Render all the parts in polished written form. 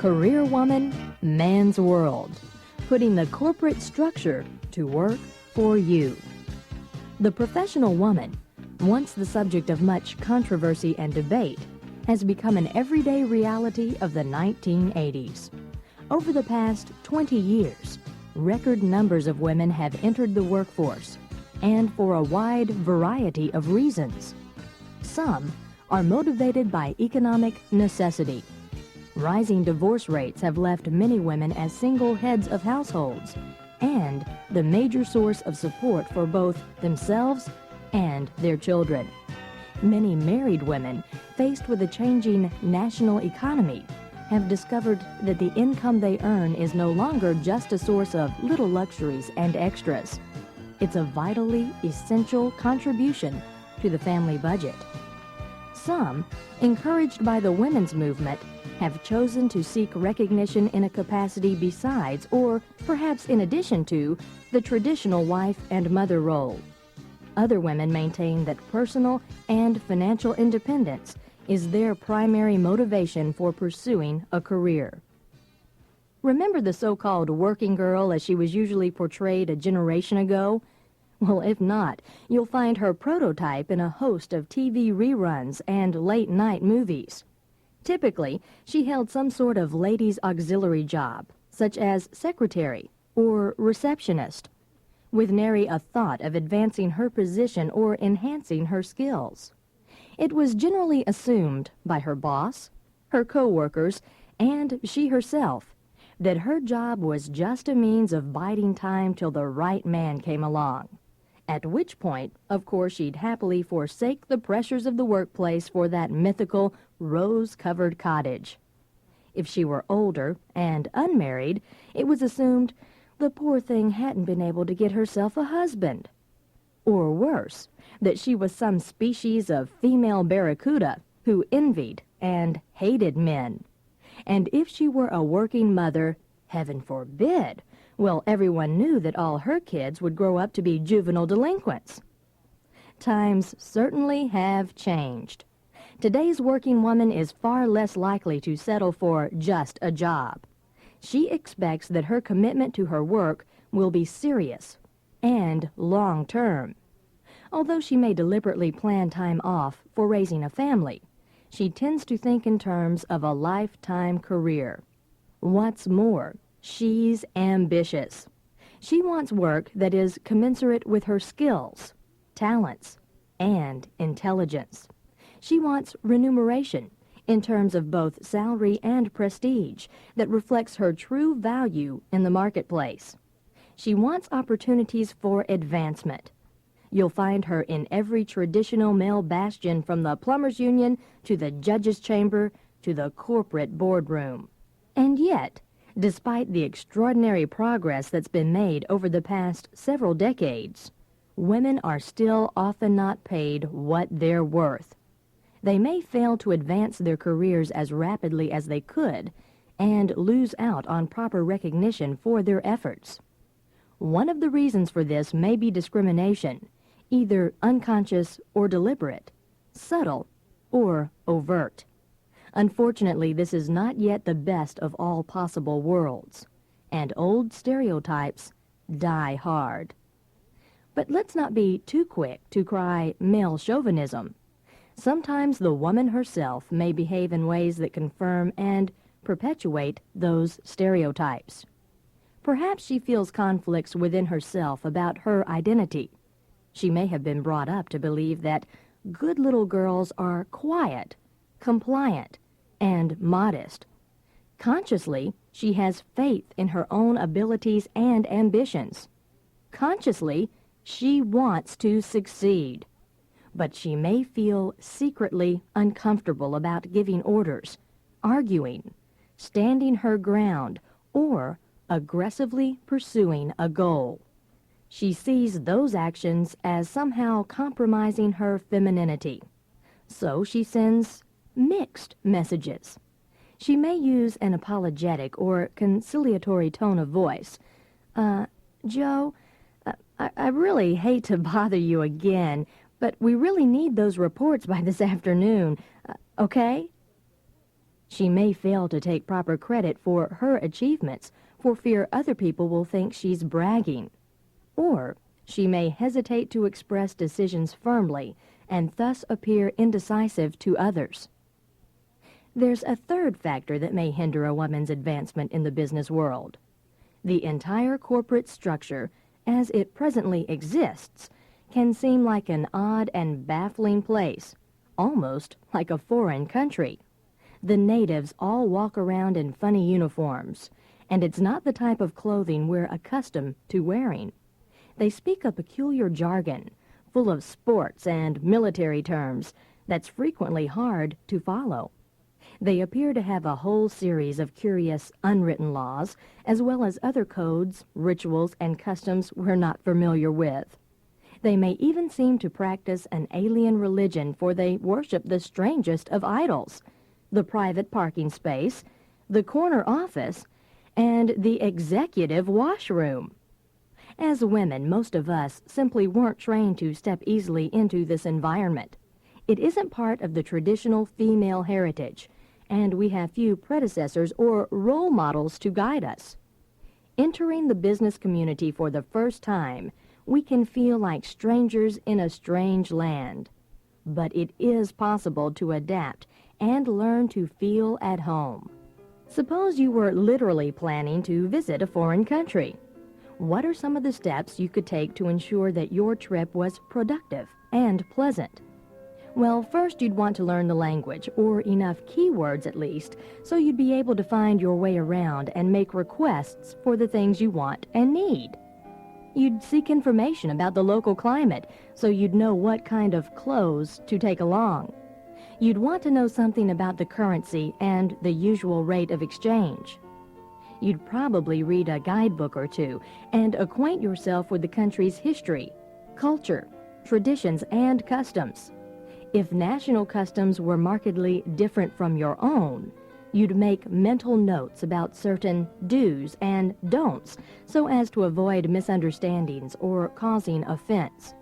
Career woman, man's world, putting the corporate structure to work for you. The professional woman, once the subject of much controversy and debate, has become an everyday reality of the 1980s. Over the past 20 years, record numbers of women have entered the workforce, and for a wide variety of reasons. Some are motivated by economic necessity. Rising divorce rates have left many women as single heads of households and the major source of support for both themselves and their children. Many married women, faced with a changing national economy, have discovered that the income they earn is no longer just a source of little luxuries and extras. It's a vitally essential contribution to the family budget. Some, encouraged by the women's movement, have chosen to seek recognition in a capacity besides, or perhaps in addition to, the traditional wife and mother role. Other women maintain that personal and financial independence is their primary motivation for pursuing a career. Remember the so-called working girl as she was usually portrayed a generation ago? Well, if not, you'll find her prototype in a host of TV reruns and late-night movies. Typically, she held some sort of ladies' auxiliary job, such as secretary or receptionist, with nary a thought of advancing her position or enhancing her skills. It was generally assumed by her boss, her co-workers, and she herself that her job was just a means of biding time till the right man came along, at which point, of course, she'd happily forsake the pressures of the workplace for that mythical rose-covered cottage. If she were older and unmarried, it was assumed the poor thing hadn't been able to get herself a husband. Or worse, that she was some species of female barracuda who envied and hated men. And if she were a working mother, heaven forbid, well, everyone knew that all her kids would grow up to be juvenile delinquents. Times certainly have changed. Today's working woman is far less likely to settle for just a job. She expects that her commitment to her work will be serious and long-term. Although she may deliberately plan time off for raising a family, she tends to think in terms of a lifetime career. What's more, she's ambitious. She wants work that is commensurate with her skills, talents, and intelligence. She wants remuneration in terms of both salary and prestige that reflects her true value in the marketplace. She wants opportunities for advancement. You'll find her in every traditional male bastion from the plumbers' union to the judge's chamber to the corporate boardroom. And yet, despite the extraordinary progress that's been made over the past several decades, women are still often not paid what they're worth. They may fail to advance their careers as rapidly as they could and lose out on proper recognition for their efforts. One of the reasons for this may be discrimination, either unconscious or deliberate, subtle or overt. Unfortunately, this is not yet the best of all possible worlds, and old stereotypes die hard. But let's not be too quick to cry male chauvinism. Sometimes the woman herself may behave in ways that confirm and perpetuate those stereotypes. Perhaps she feels conflicts within herself about her identity. She may have been brought up to believe that good little girls are quiet, compliant, and modest. Consciously, she has faith in her own abilities and ambitions. Consciously, she wants to succeed. But she may feel secretly uncomfortable about giving orders, arguing, standing her ground, or aggressively pursuing a goal. She sees those actions as somehow compromising her femininity. So she sends mixed messages. She may use an apologetic or conciliatory tone of voice. Joe, I really hate to bother you again, but we really need those reports by this afternoon, okay? She may fail to take proper credit for her achievements for fear other people will think she's bragging. Or she may hesitate to express decisions firmly and thus appear indecisive to others. There's a third factor that may hinder a woman's advancement in the business world. The entire corporate structure, as it presently exists, can seem like an odd and baffling place, almost like a foreign country. The natives all walk around in funny uniforms, and it's not the type of clothing we're accustomed to wearing. They speak a peculiar jargon, full of sports and military terms, that's frequently hard to follow. They appear to have a whole series of curious unwritten laws, as well as other codes, rituals, and customs we're not familiar with. They may even seem to practice an alien religion, for they worship the strangest of idols: the private parking space, the corner office, and the executive washroom. As women, most of us simply weren't trained to step easily into this environment. It isn't part of the traditional female heritage, and we have few predecessors or role models to guide us. Entering the business community for the first time, we can feel like strangers in a strange land. But it is possible to adapt and learn to feel at home. Suppose you were literally planning to visit a foreign country. What are some of the steps you could take to ensure that your trip was productive and pleasant? Well, first you'd want to learn the language, or enough keywords at least, so you'd be able to find your way around and make requests for the things you want and need. You'd seek information about the local climate, so you'd know what kind of clothes to take along. You'd want to know something about the currency and the usual rate of exchange. You'd probably read a guidebook or two and acquaint yourself with the country's history, culture, traditions, and customs. If national customs were markedly different from your own, you'd make mental notes about certain do's and don'ts so as to avoid misunderstandings or causing offense.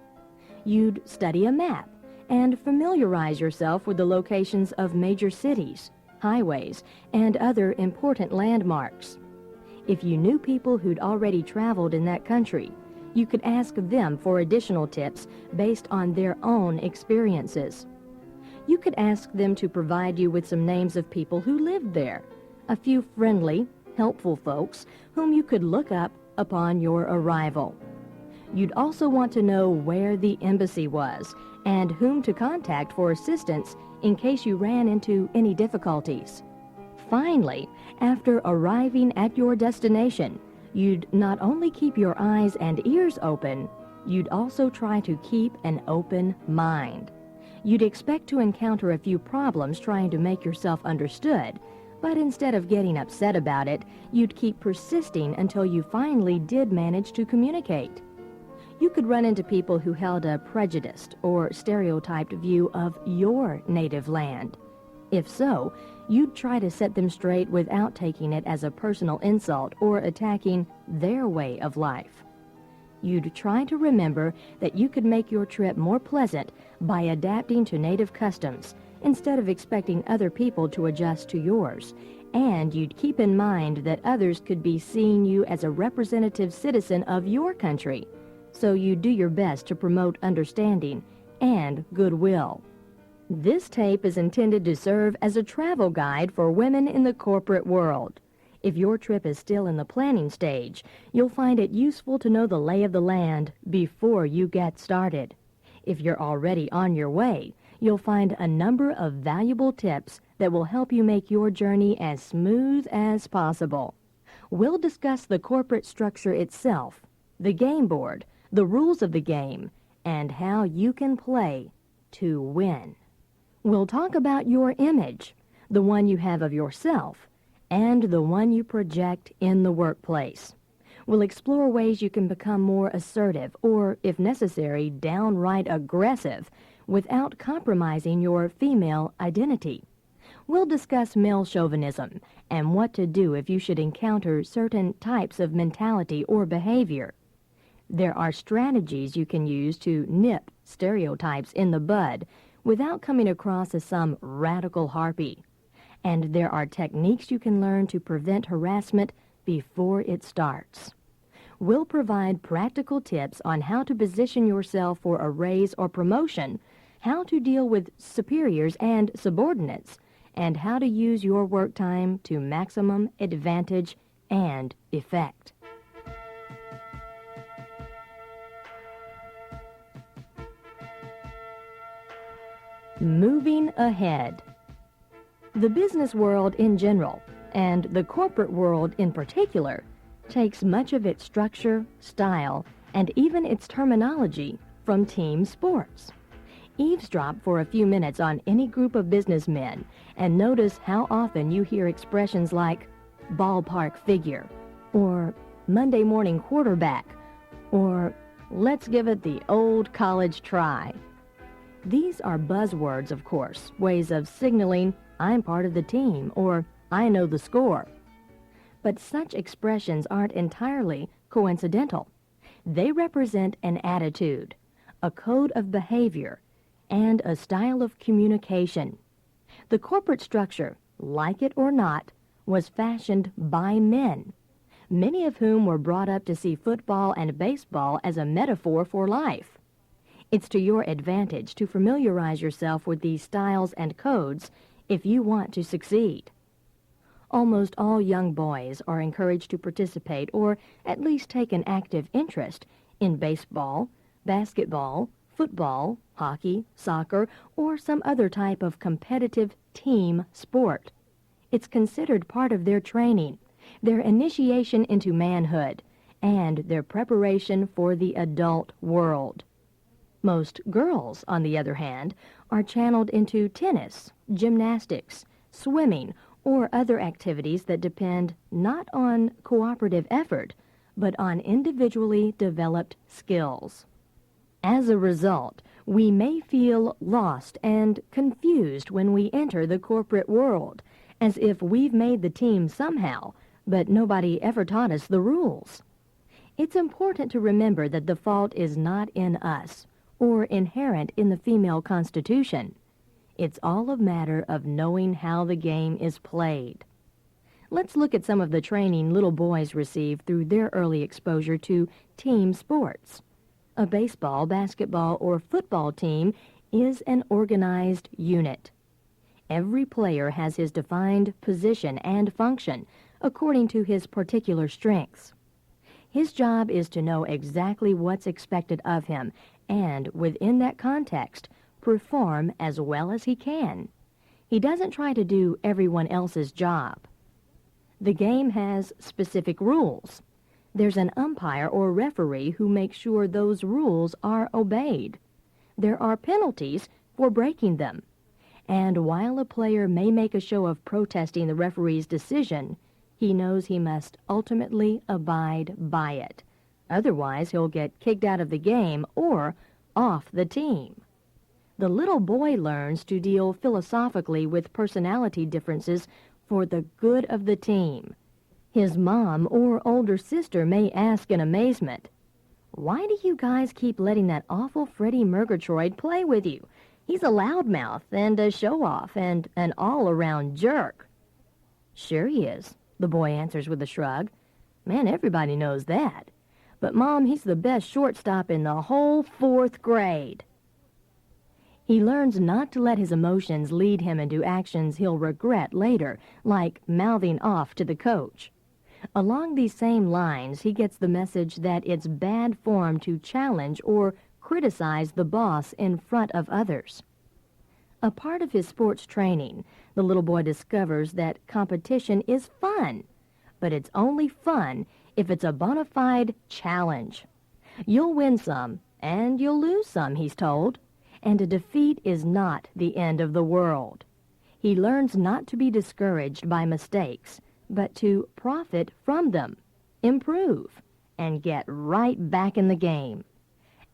You'd study a map and familiarize yourself with the locations of major cities, highways, and other important landmarks. If you knew people who'd already traveled in that country, you could ask them for additional tips based on their own experiences. You could ask them to provide you with some names of people who lived there, a few friendly, helpful folks whom you could look up upon your arrival. You'd also want to know where the embassy was and whom to contact for assistance in case you ran into any difficulties. Finally, after arriving at your destination, you'd not only keep your eyes and ears open, you'd also try to keep an open mind. You'd expect to encounter a few problems trying to make yourself understood, but instead of getting upset about it, you'd keep persisting until you finally did manage to communicate. You could run into people who held a prejudiced or stereotyped view of your native land. If so, you'd try to set them straight without taking it as a personal insult or attacking their way of life. You'd try to remember that you could make your trip more pleasant by adapting to native customs instead of expecting other people to adjust to yours. And you'd keep in mind that others could be seeing you as a representative citizen of your country, so you do your best to promote understanding and goodwill. This tape is intended to serve as a travel guide for women in the corporate world. If your trip is still in the planning stage, you'll find it useful to know the lay of the land before you get started. If you're already on your way, you'll find a number of valuable tips that will help you make your journey as smooth as possible. We'll discuss the corporate structure itself, the game board, the rules of the game, and how you can play to win. We'll talk about your image, the one you have of yourself, and the one you project in the workplace. We'll explore ways you can become more assertive or, if necessary, downright aggressive without compromising your female identity. We'll discuss male chauvinism and what to do if you should encounter certain types of mentality or behavior. There are strategies you can use to nip stereotypes in the bud without coming across as some radical harpy. and there are techniques you can learn to prevent harassment before it starts. We'll provide practical tips on how to position yourself for a raise or promotion, how to deal with superiors and subordinates, and how to use your work time to maximum advantage and effect. Moving ahead. The business world in general, and the corporate world in particular, takes much of its structure, style, and even its terminology from team sports. Eavesdrop for a few minutes on any group of businessmen and notice how often you hear expressions like ballpark figure, or Monday morning quarterback, or let's give it the old college try. These are buzzwords, of course, ways of signaling I'm part of the team or I know the score. But such expressions aren't entirely coincidental. They represent an attitude, a code of behavior, and a style of communication. The corporate structure, like it or not, was fashioned by men, many of whom were brought up to see football and baseball as a metaphor for life. It's to your advantage to familiarize yourself with these styles and codes if you want to succeed. Almost all young boys are encouraged to participate or at least take an active interest in baseball, basketball, football, hockey, soccer, or some other type of competitive team sport. It's considered part of their training, their initiation into manhood, and their preparation for the adult world. Most girls, on the other hand, are channeled into tennis, gymnastics, swimming, or other activities that depend not on cooperative effort, but on individually developed skills. As a result, we may feel lost and confused when we enter the corporate world, as if we've made the team somehow, but nobody ever taught us the rules. It's important to remember that the fault is not in us, or inherent in the female constitution. It's all a matter of knowing how the game is played. Let's look at some of the training little boys receive through their early exposure to team sports. A baseball, basketball, or football team is an organized unit. Every player has his defined position and function according to his particular strengths. His job is to know exactly what's expected of him and, within that context, perform as well as he can. He doesn't try to do everyone else's job. The game has specific rules. There's an umpire or referee who makes sure those rules are obeyed. There are penalties for breaking them. And while a player may make a show of protesting the referee's decision, he knows he must ultimately abide by it. Otherwise, he'll get kicked out of the game or off the team. The little boy learns to deal philosophically with personality differences for the good of the team. His mom or older sister may ask in amazement, "Why do you guys keep letting that awful Freddie Murgatroyd play with you? He's a loudmouth and a show-off and an all-around jerk." "Sure he is," the boy answers with a shrug. "Man, everybody knows that. But, Mom, he's the best shortstop in the whole 4th grade." He learns not to let his emotions lead him into actions he'll regret later, like mouthing off to the coach. Along these same lines, he gets the message that it's bad form to challenge or criticize the boss in front of others. A part of his sports training, the little boy discovers that competition is fun, but it's only fun if it's a bona fide challenge. You'll win some, and you'll lose some, he's told, and a defeat is not the end of the world. He learns not to be discouraged by mistakes, but to profit from them, improve, and get right back in the game.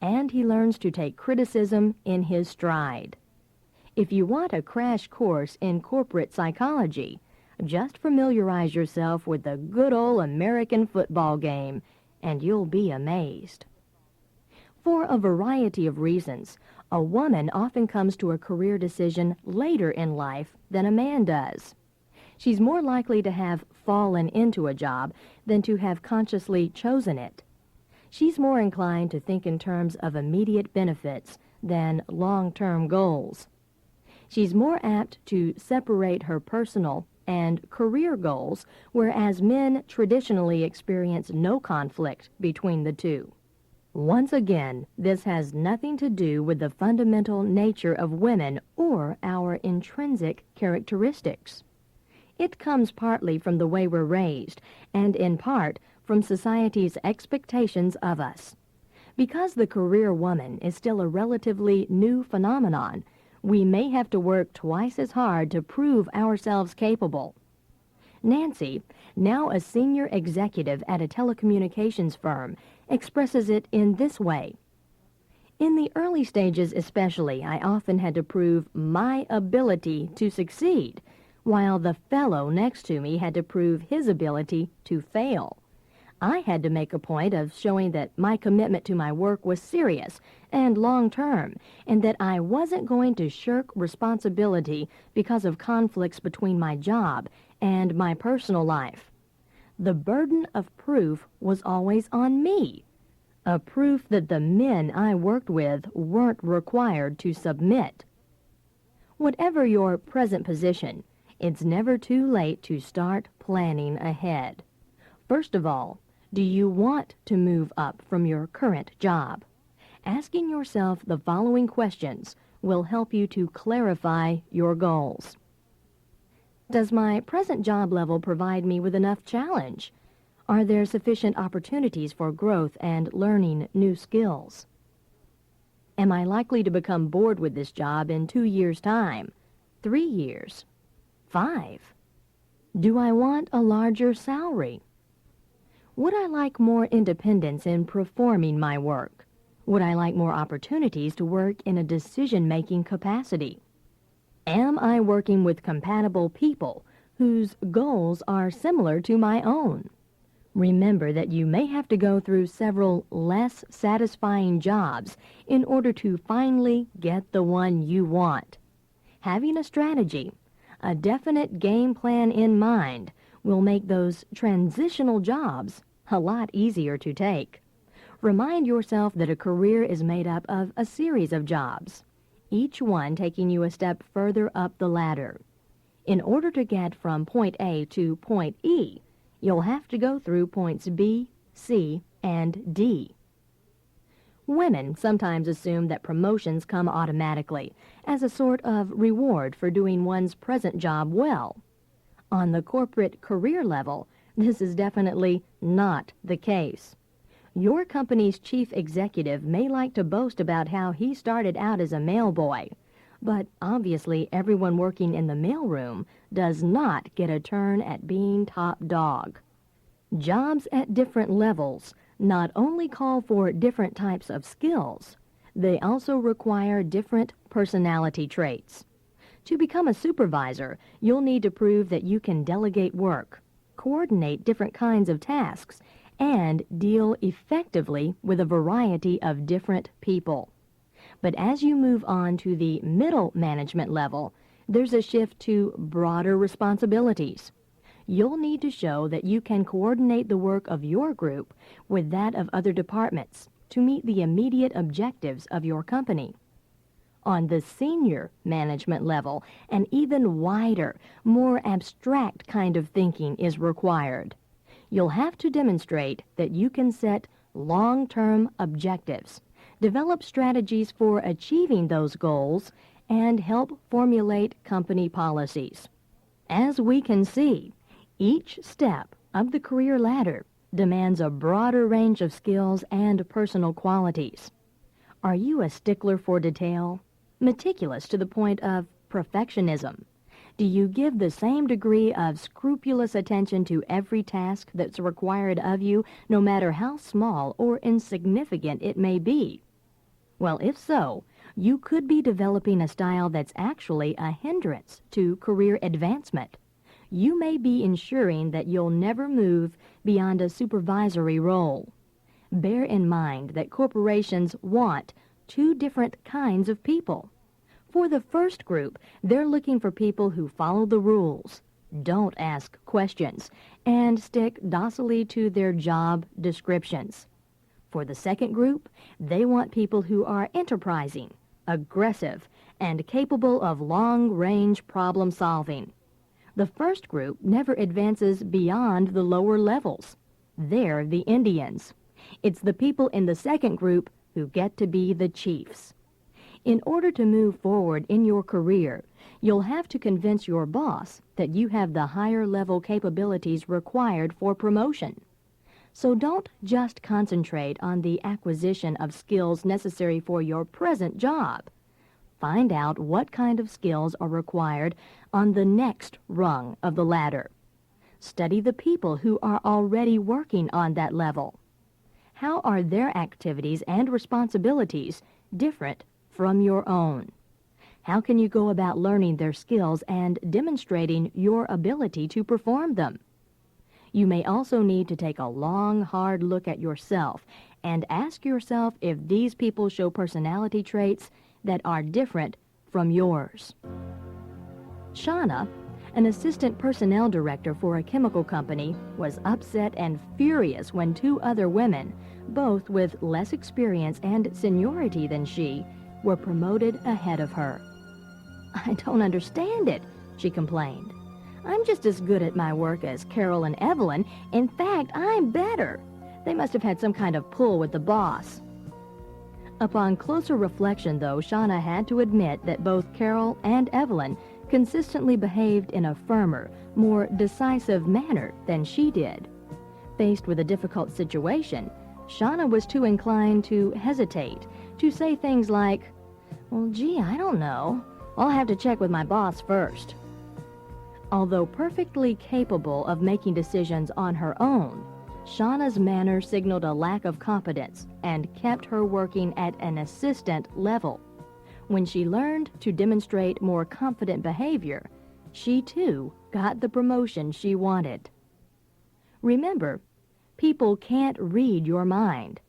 And he learns to take criticism in his stride. If you want a crash course in corporate psychology, just familiarize yourself with the good old American football game, and you'll be amazed. For a variety of reasons, a woman often comes to a career decision later in life than a man does. She's more likely to have fallen into a job than to have consciously chosen it. She's more inclined to think in terms of immediate benefits than long-term goals. She's more apt to separate her personal and career goals, whereas men traditionally experience no conflict between the two. Once again, this has nothing to do with the fundamental nature of women or our intrinsic characteristics. It comes partly from the way we're raised, and in part from society's expectations of us. Because the career woman is still a relatively new phenomenon, we may have to work twice as hard to prove ourselves capable. Nancy, now a senior executive at a telecommunications firm, expresses it in this way. In the early stages especially, I often had to prove my ability to succeed, while the fellow next to me had to prove his ability to fail. I had to make a point of showing that my commitment to my work was serious and long-term, and that I wasn't going to shirk responsibility because of conflicts between my job and my personal life. The burden of proof was always on me, a proof that the men I worked with weren't required to submit. Whatever your present position, it's never too late to start planning ahead. First of all, do you want to move up from your current job? Asking yourself the following questions will help you to clarify your goals. Does my present job level provide me with enough challenge? Are there sufficient opportunities for growth and learning new skills? Am I likely to become bored with this job in 2 years' time, 3 years, 5? Do I want a larger salary? Would I like more independence in performing my work? Would I like more opportunities to work in a decision-making capacity? Am I working with compatible people whose goals are similar to my own? Remember that you may have to go through several less satisfying jobs in order to finally get the one you want. Having a strategy, a definite game plan in mind, will make those transitional jobs a lot easier to take. Remind yourself that a career is made up of a series of jobs, each one taking you a step further up the ladder. In order to get from point A to point E, you'll have to go through points B, C, and D. Women sometimes assume that promotions come automatically as a sort of reward for doing one's present job well. On the corporate career level, this is definitely not the case. Your company's chief executive may like to boast about how he started out as a mailboy, but obviously everyone working in the mailroom does not get a turn at being top dog. Jobs at different levels not only call for different types of skills, they also require different personality traits. To become a supervisor, you'll need to prove that you can delegate work, coordinate different kinds of tasks, and deal effectively with a variety of different people. But as you move on to the middle management level, there's a shift to broader responsibilities. You'll need to show that you can coordinate the work of your group with that of other departments to meet the immediate objectives of your company. On the senior management level, an even wider, more abstract kind of thinking is required. You'll have to demonstrate that you can set long-term objectives, develop strategies for achieving those goals, and help formulate company policies. As we can see, each step of the career ladder demands a broader range of skills and personal qualities. Are you a stickler for detail? Meticulous to the point of perfectionism? Do you give the same degree of scrupulous attention to every task that's required of you, no matter how small or insignificant it may be? Well, if so, you could be developing a style that's actually a hindrance to career advancement. You may be ensuring that you'll never move beyond a supervisory role. Bear in mind that corporations want 2 different kinds of people. For the first group, they're looking for people who follow the rules, don't ask questions, and stick docilely to their job descriptions. For the second group, they want people who are enterprising, aggressive, and capable of long-range problem solving. The first group never advances beyond the lower levels. They're the Indians. It's the people in the second group who get to be the chiefs. In order to move forward in your career, you'll have to convince your boss that you have the higher level capabilities required for promotion. So don't just concentrate on the acquisition of skills necessary for your present job. Find out what kind of skills are required on the next rung of the ladder. Study the people who are already working on that level. How are their activities and responsibilities different from your own? How can you go about learning their skills and demonstrating your ability to perform them? You may also need to take a long, hard look at yourself and ask yourself if these people show personality traits that are different from yours. Shauna, an assistant personnel director for a chemical company, was upset and furious when two other women, both with less experience and seniority than she, were promoted ahead of her. "I don't understand it," she complained. "I'm just as good at my work as Carol and Evelyn. In fact, I'm better. They must have had some kind of pull with the boss." Upon closer reflection, though, Shauna had to admit that both Carol and Evelyn consistently behaved in a firmer, more decisive manner than she did. Faced with a difficult situation, Shauna was too inclined to hesitate, to say things like, "Well, gee, I don't know. I'll have to check with my boss first." Although perfectly capable of making decisions on her own, Shauna's manner signaled a lack of competence and kept her working at an assistant level. When she learned to demonstrate more confident behavior, she too got the promotion she wanted. Remember, people can't read your mind,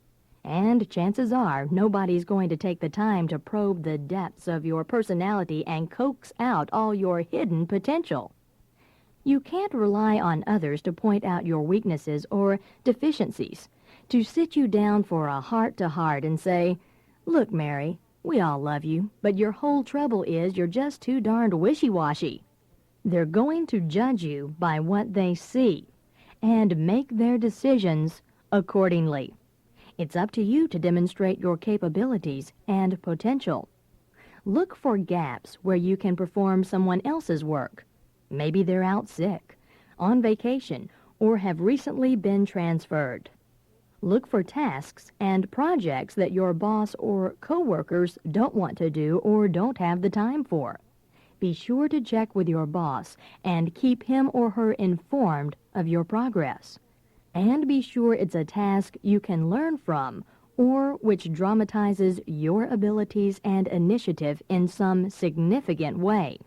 and chances are nobody's going to take the time to probe the depths of your personality and coax out all your hidden potential. You can't rely on others to point out your weaknesses or deficiencies, to sit you down for a heart-to-heart and say, "Look, Mary, we all love you, but your whole trouble is you're just too darned wishy-washy." They're going to judge you by what they see and make their decisions accordingly. It's up to you to demonstrate your capabilities and potential. Look for gaps where you can perform someone else's work. Maybe they're out sick, on vacation, or have recently been transferred. Look for tasks and projects that your boss or coworkers don't want to do or don't have the time for. Be sure to check with your boss and keep him or her informed of your progress. And be sure it's a task you can learn from or which dramatizes your abilities and initiative in some significant way.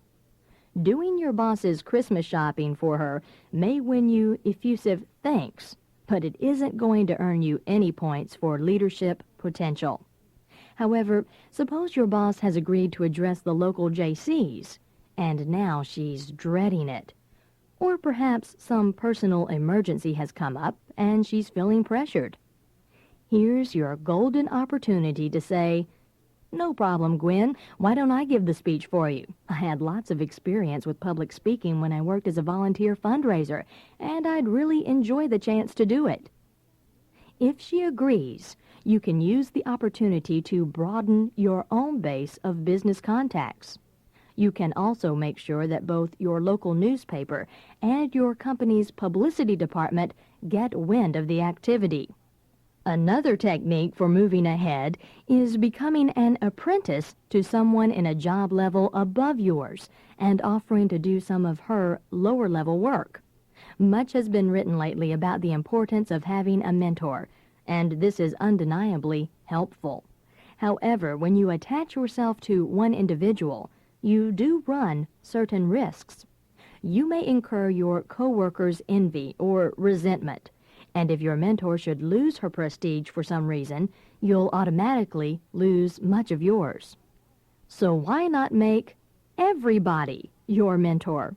Doing your boss's Christmas shopping for her may win you effusive thanks, but it isn't going to earn you any points for leadership potential. However, suppose your boss has agreed to address the local JCs, and now she's dreading it. Or perhaps some personal emergency has come up, and she's feeling pressured. Here's your golden opportunity to say, "No problem, Gwen. Why don't I give the speech for you? I had lots of experience with public speaking when I worked as a volunteer fundraiser, and I'd really enjoy the chance to do it." If she agrees, you can use the opportunity to broaden your own base of business contacts. You can also make sure that both your local newspaper and your company's publicity department get wind of the activity. Another technique for moving ahead is becoming an apprentice to someone in a job level above yours and offering to do some of her lower-level work. Much has been written lately about the importance of having a mentor, and this is undeniably helpful. However, when you attach yourself to one individual, you do run certain risks. You may incur your coworkers' envy or resentment, and if your mentor should lose her prestige for some reason, you'll automatically lose much of yours. So why not make everybody your mentor?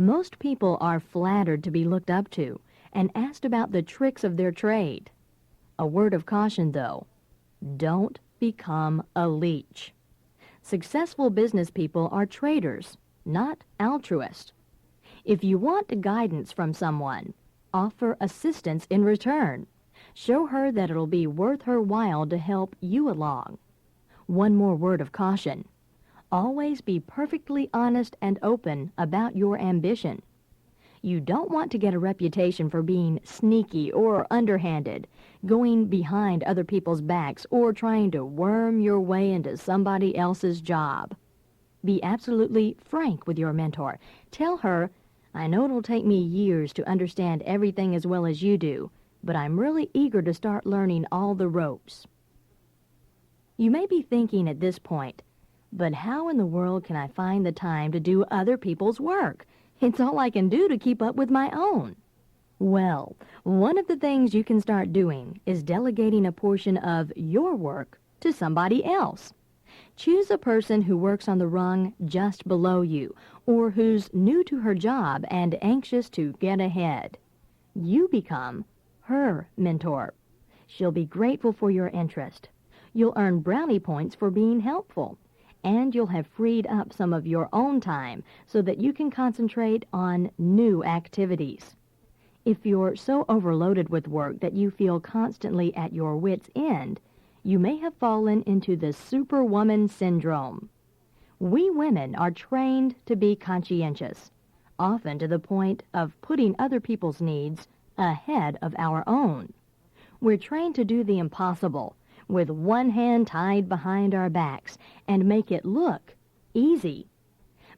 Most people are flattered to be looked up to and asked about the tricks of their trade. A word of caution, though. Don't become a leech. Successful business people are traders, not altruists. If you want guidance from someone, offer assistance in return. Show her that it'll be worth her while to help you along. One more word of caution. Always be perfectly honest and open about your ambition. You don't want to get a reputation for being sneaky or underhanded, going behind other people's backs, or trying to worm your way into somebody else's job. Be absolutely frank with your mentor. Tell her, I know it'll take me years to understand everything as well as you do, but I'm really eager to start learning all the ropes. You may be thinking at this point, but how in the world can I find the time to do other people's work? It's all I can do to keep up with my own. Well, one of the things you can start doing is delegating a portion of your work to somebody else. Choose a person who works on the rung just below you, or who's new to her job and anxious to get ahead. You become her mentor. She'll be grateful for your interest. You'll earn brownie points for being helpful. And you'll have freed up some of your own time so that you can concentrate on new activities. If you're so overloaded with work that you feel constantly at your wit's end, you may have fallen into the superwoman syndrome. We women are trained to be conscientious, often to the point of putting other people's needs ahead of our own. We're trained to do the impossible, with one hand tied behind our backs, and make it look easy.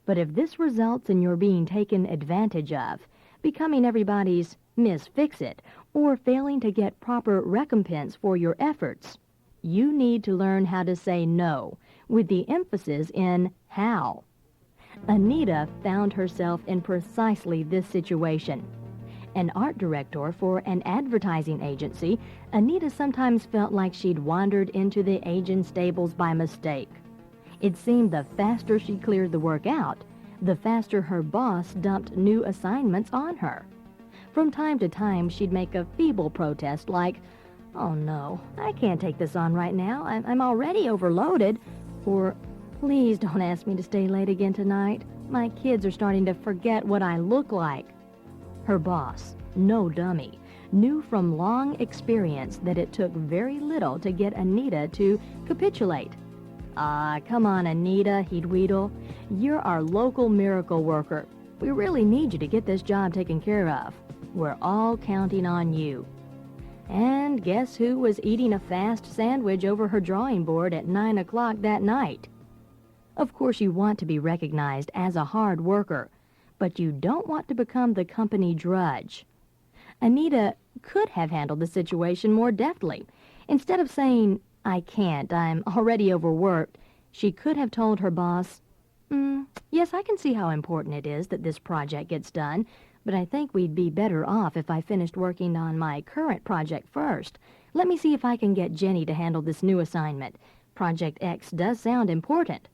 But if this results in your being taken advantage of, becoming everybody's Miss Fix-It, or failing to get proper recompense for your efforts, you need to learn how to say no, with the emphasis in how. Anita found herself in precisely this situation. An art director for an advertising agency, Anita sometimes felt like she'd wandered into the agent's stables by mistake. It seemed the faster she cleared the work out, the faster her boss dumped new assignments on her. From time to time, she'd make a feeble protest like, "Oh no, I can't take this on right now. I'm already overloaded," or, "Please don't ask me to stay late again tonight. My kids are starting to forget what I look like." Her boss, no dummy, knew from long experience that it took very little to get Anita to capitulate. "Ah, come on, Anita," he'd wheedle. "You're our local miracle worker. We really need you to get this job taken care of. We're all counting on you." And guess who was eating a fast sandwich over her drawing board at 9 o'clock that night? Of course, you want to be recognized as a hard worker, but you don't want to become the company drudge. Anita could have handled the situation more deftly. Instead of saying, "I can't, I'm already overworked," she could have told her boss, "Yes, I can see how important it is that this project gets done, but I think we'd be better off if I finished working on my current project first. Let me see if I can get Jenny to handle this new assignment. Project X does sound important."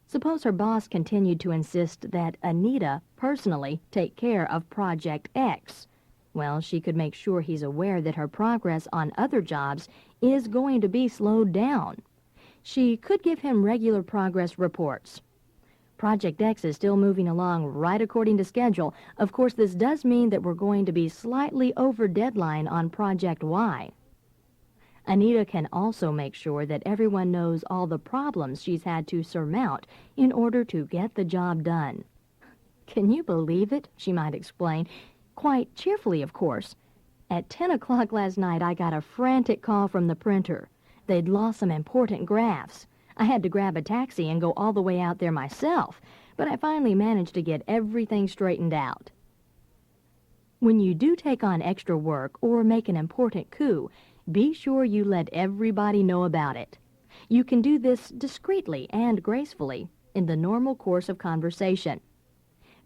Suppose her boss continued to insist that Anita personally take care of Project X. Well, she could make sure he's aware that her progress on other jobs is going to be slowed down. She could give him regular progress reports. Project X is still moving along right according to schedule. Of course, this does mean that we're going to be slightly over deadline on Project Y. Anita can also make sure that everyone knows all the problems she's had to surmount in order to get the job done. "Can you believe it?" she might explain, quite cheerfully, of course. "At 10 o'clock last night, I got a frantic call from the printer. They'd lost some important graphs. I had to grab a taxi and go all the way out there myself, but I finally managed to get everything straightened out." When you do take on extra work or make an important coup, be sure you let everybody know about it. You can do this discreetly and gracefully in the normal course of conversation.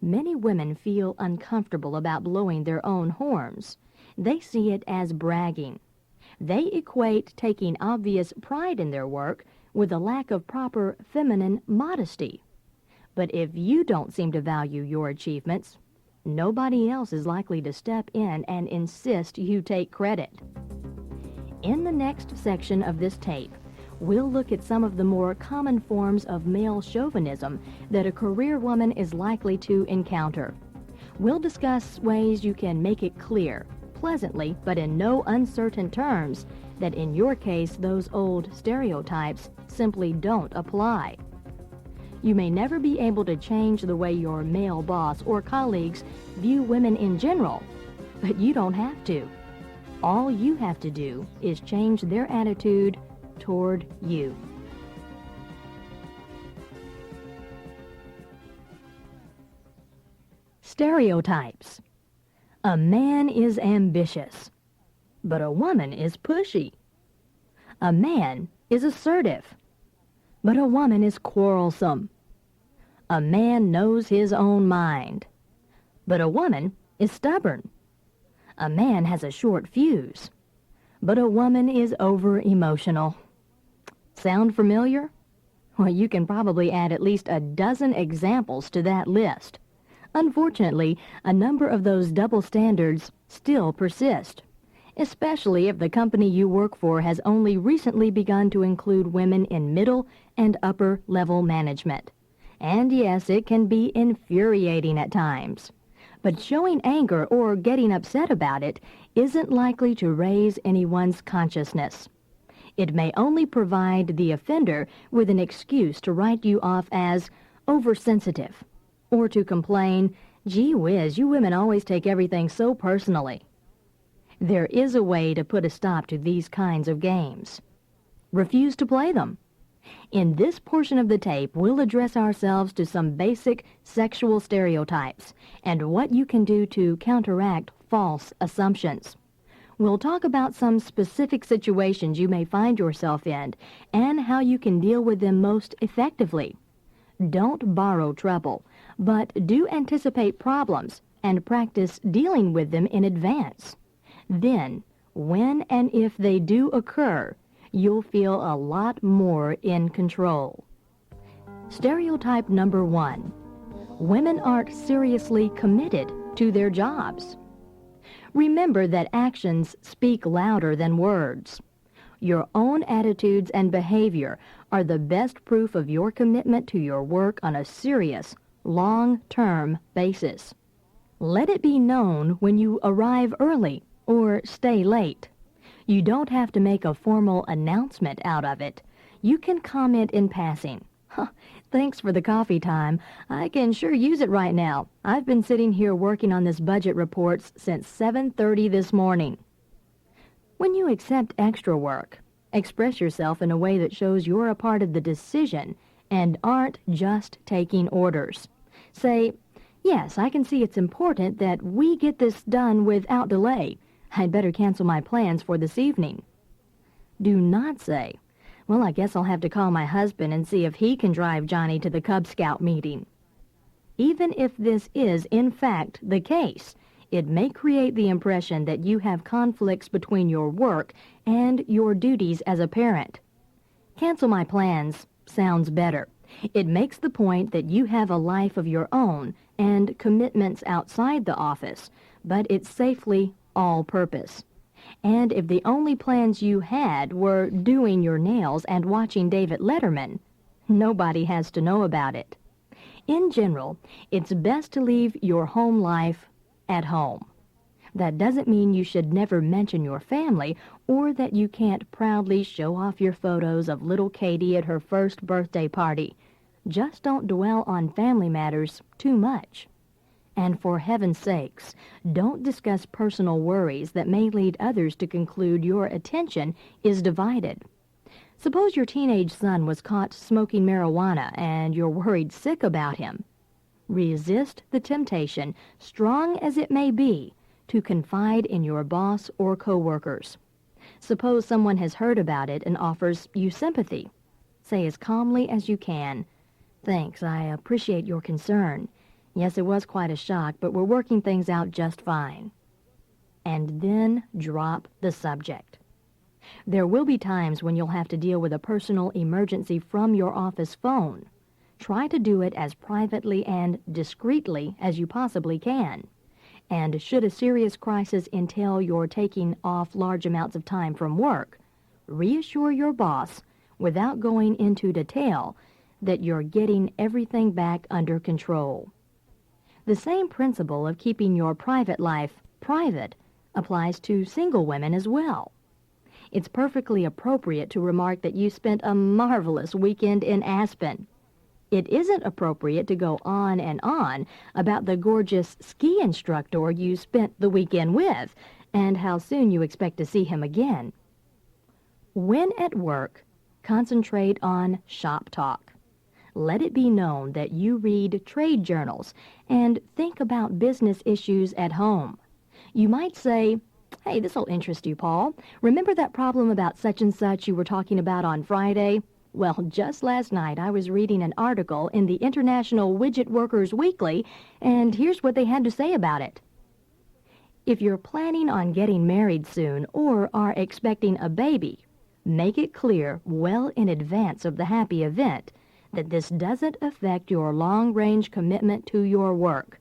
Many women feel uncomfortable about blowing their own horns. They see it as bragging. They equate taking obvious pride in their work with a lack of proper feminine modesty. But if you don't seem to value your achievements, nobody else is likely to step in and insist you take credit. In the next section of this tape, we'll look at some of the more common forms of male chauvinism that a career woman is likely to encounter. We'll discuss ways you can make it clear, pleasantly but in no uncertain terms, that in your case those old stereotypes simply don't apply. You may never be able to change the way your male boss or colleagues view women in general, but you don't have to. All you have to do is change their attitude toward you. Stereotypes. A man is ambitious, but a woman is pushy. A man is assertive, but a woman is quarrelsome. A man knows his own mind, but a woman is stubborn. A man has a short fuse, but a woman is over-emotional. Sound familiar? Well, you can probably add at least a dozen examples to that list. Unfortunately, a number of those double standards still persist, especially if the company you work for has only recently begun to include women in middle and upper level management. And yes, it can be infuriating at times. But showing anger or getting upset about it isn't likely to raise anyone's consciousness. It may only provide the offender with an excuse to write you off as oversensitive, or to complain, "Gee whiz, you women always take everything so personally." There is a way to put a stop to these kinds of games. Refuse to play them. In this portion of the tape, we'll address ourselves to some basic sexual stereotypes and what you can do to counteract false assumptions. We'll talk about some specific situations you may find yourself in and how you can deal with them most effectively. Don't borrow trouble, but do anticipate problems and practice dealing with them in advance. Then, when and if they do occur, you'll feel a lot more in control. Stereotype number 1. Women aren't seriously committed to their jobs. Remember that actions speak louder than words. Your own attitudes and behavior are the best proof of your commitment to your work on a serious, long-term basis. Let it be known when you arrive early or stay late. You don't have to make a formal announcement out of it. You can comment in passing. Thanks for the coffee time. I can sure use it right now. I've been sitting here working on this budget reports since 7:30 this morning. When you accept extra work, express yourself in a way that shows you're a part of the decision and aren't just taking orders. Say, "Yes, I can see it's important that we get this done without delay. I'd better cancel my plans for this evening." Do not say, "Well, I guess I'll have to call my husband and see if he can drive Johnny to the Cub Scout meeting." Even if this is, in fact, the case, it may create the impression that you have conflicts between your work and your duties as a parent. "Cancel my plans" sounds better. It makes the point that you have a life of your own and commitments outside the office, but it's safely all-purpose. And if the only plans you had were doing your nails and watching David Letterman, nobody has to know about it. In general, it's best to leave your home life at home. That doesn't mean you should never mention your family or that you can't proudly show off your photos of little Katie at her first birthday party. Just don't dwell on family matters too much. And for heaven's sakes, don't discuss personal worries that may lead others to conclude your attention is divided. Suppose your teenage son was caught smoking marijuana and you're worried sick about him. Resist the temptation, strong as it may be, to confide in your boss or coworkers. Suppose someone has heard about it and offers you sympathy. Say as calmly as you can, "Thanks, I appreciate your concern. Yes, it was quite a shock, but we're working things out just fine." And then drop the subject. There will be times when you'll have to deal with a personal emergency from your office phone. Try to do it as privately and discreetly as you possibly can. And should a serious crisis entail your taking off large amounts of time from work, reassure your boss, without going into detail, that you're getting everything back under control. The same principle of keeping your private life private applies to single women as well. It's perfectly appropriate to remark that you spent a marvelous weekend in Aspen. It isn't appropriate to go on and on about the gorgeous ski instructor you spent the weekend with and how soon you expect to see him again. When at work, concentrate on shop talk. Let it be known that you read trade journals and think about business issues at home. You might say, "Hey, this'll interest you, Paul. Remember that problem about such and such you were talking about on Friday? Well, just last night I was reading an article in the International Widget Workers Weekly, and here's what they had to say about it." If you're planning on getting married soon or are expecting a baby, make it clear well in advance of the happy event that this doesn't affect your long-range commitment to your work.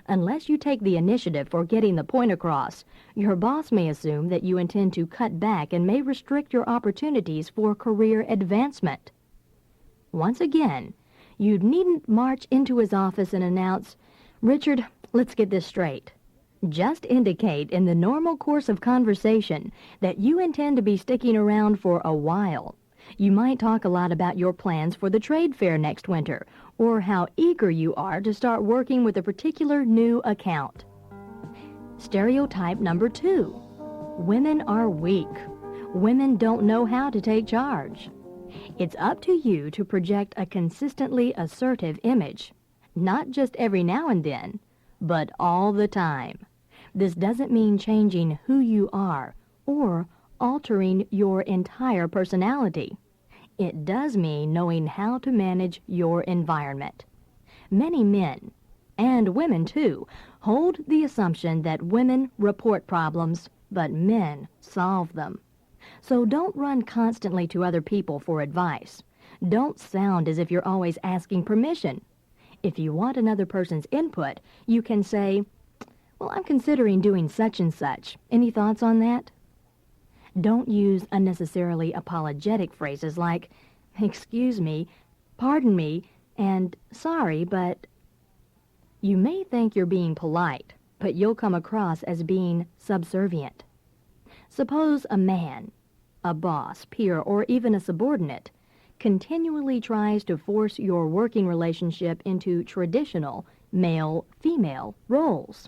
Unless you take the initiative for getting the point across, your boss may assume that you intend to cut back and may restrict your opportunities for career advancement. Once again, you needn't march into his office and announce, "Richard, let's get this straight." Just indicate in the normal course of conversation that you intend to be sticking around for a while. You might talk a lot about your plans for the trade fair next winter, or how eager you are to start working with a particular new account. Stereotype number 2. Women are weak. Women don't know how to take charge. It's up to you to project a consistently assertive image, not just every now and then, but all the time. This doesn't mean changing who you are or altering your entire personality. It does mean knowing how to manage your environment. Many men, and women too, hold the assumption that women report problems, but men solve them. So don't run constantly to other people for advice. Don't sound as if you're always asking permission. If you want another person's input, you can say, "Well, I'm considering doing such and such. Any thoughts on that?" Don't use unnecessarily apologetic phrases like, "Excuse me," "Pardon me," and "Sorry, but..." You may think you're being polite, but you'll come across as being subservient. Suppose a man, a boss, peer, or even a subordinate, continually tries to force your working relationship into traditional male-female roles.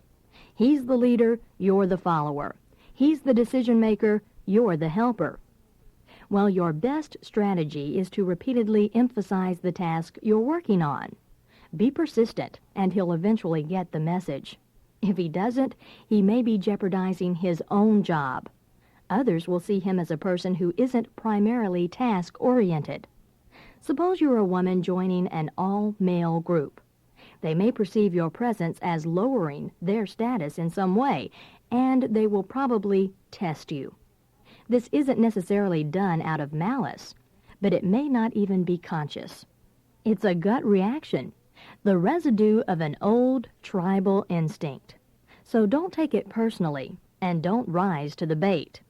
He's the leader, you're the follower. He's the decision maker, you're the helper. Well, your best strategy is to repeatedly emphasize the task you're working on. Be persistent, and he'll eventually get the message. If he doesn't, he may be jeopardizing his own job. Others will see him as a person who isn't primarily task-oriented. Suppose you're a woman joining an all-male group. They may perceive your presence as lowering their status in some way, and they will probably test you. This isn't necessarily done out of malice, but it may not even be conscious. It's a gut reaction, the residue of an old tribal instinct. So don't take it personally, and don't rise to the bait.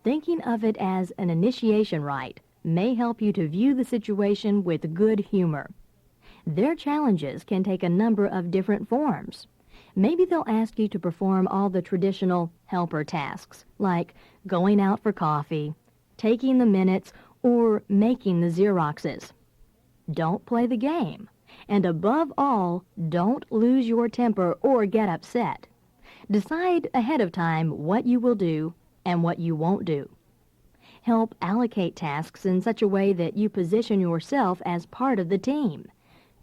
Thinking of it as an initiation rite may help you to view the situation with good humor. Their challenges can take a number of different forms. Maybe they'll ask you to perform all the traditional helper tasks, like going out for coffee, taking the minutes, or making the Xeroxes. Don't play the game. And above all, don't lose your temper or get upset. Decide ahead of time what you will do and what you won't do. Help allocate tasks in such a way that you position yourself as part of the team.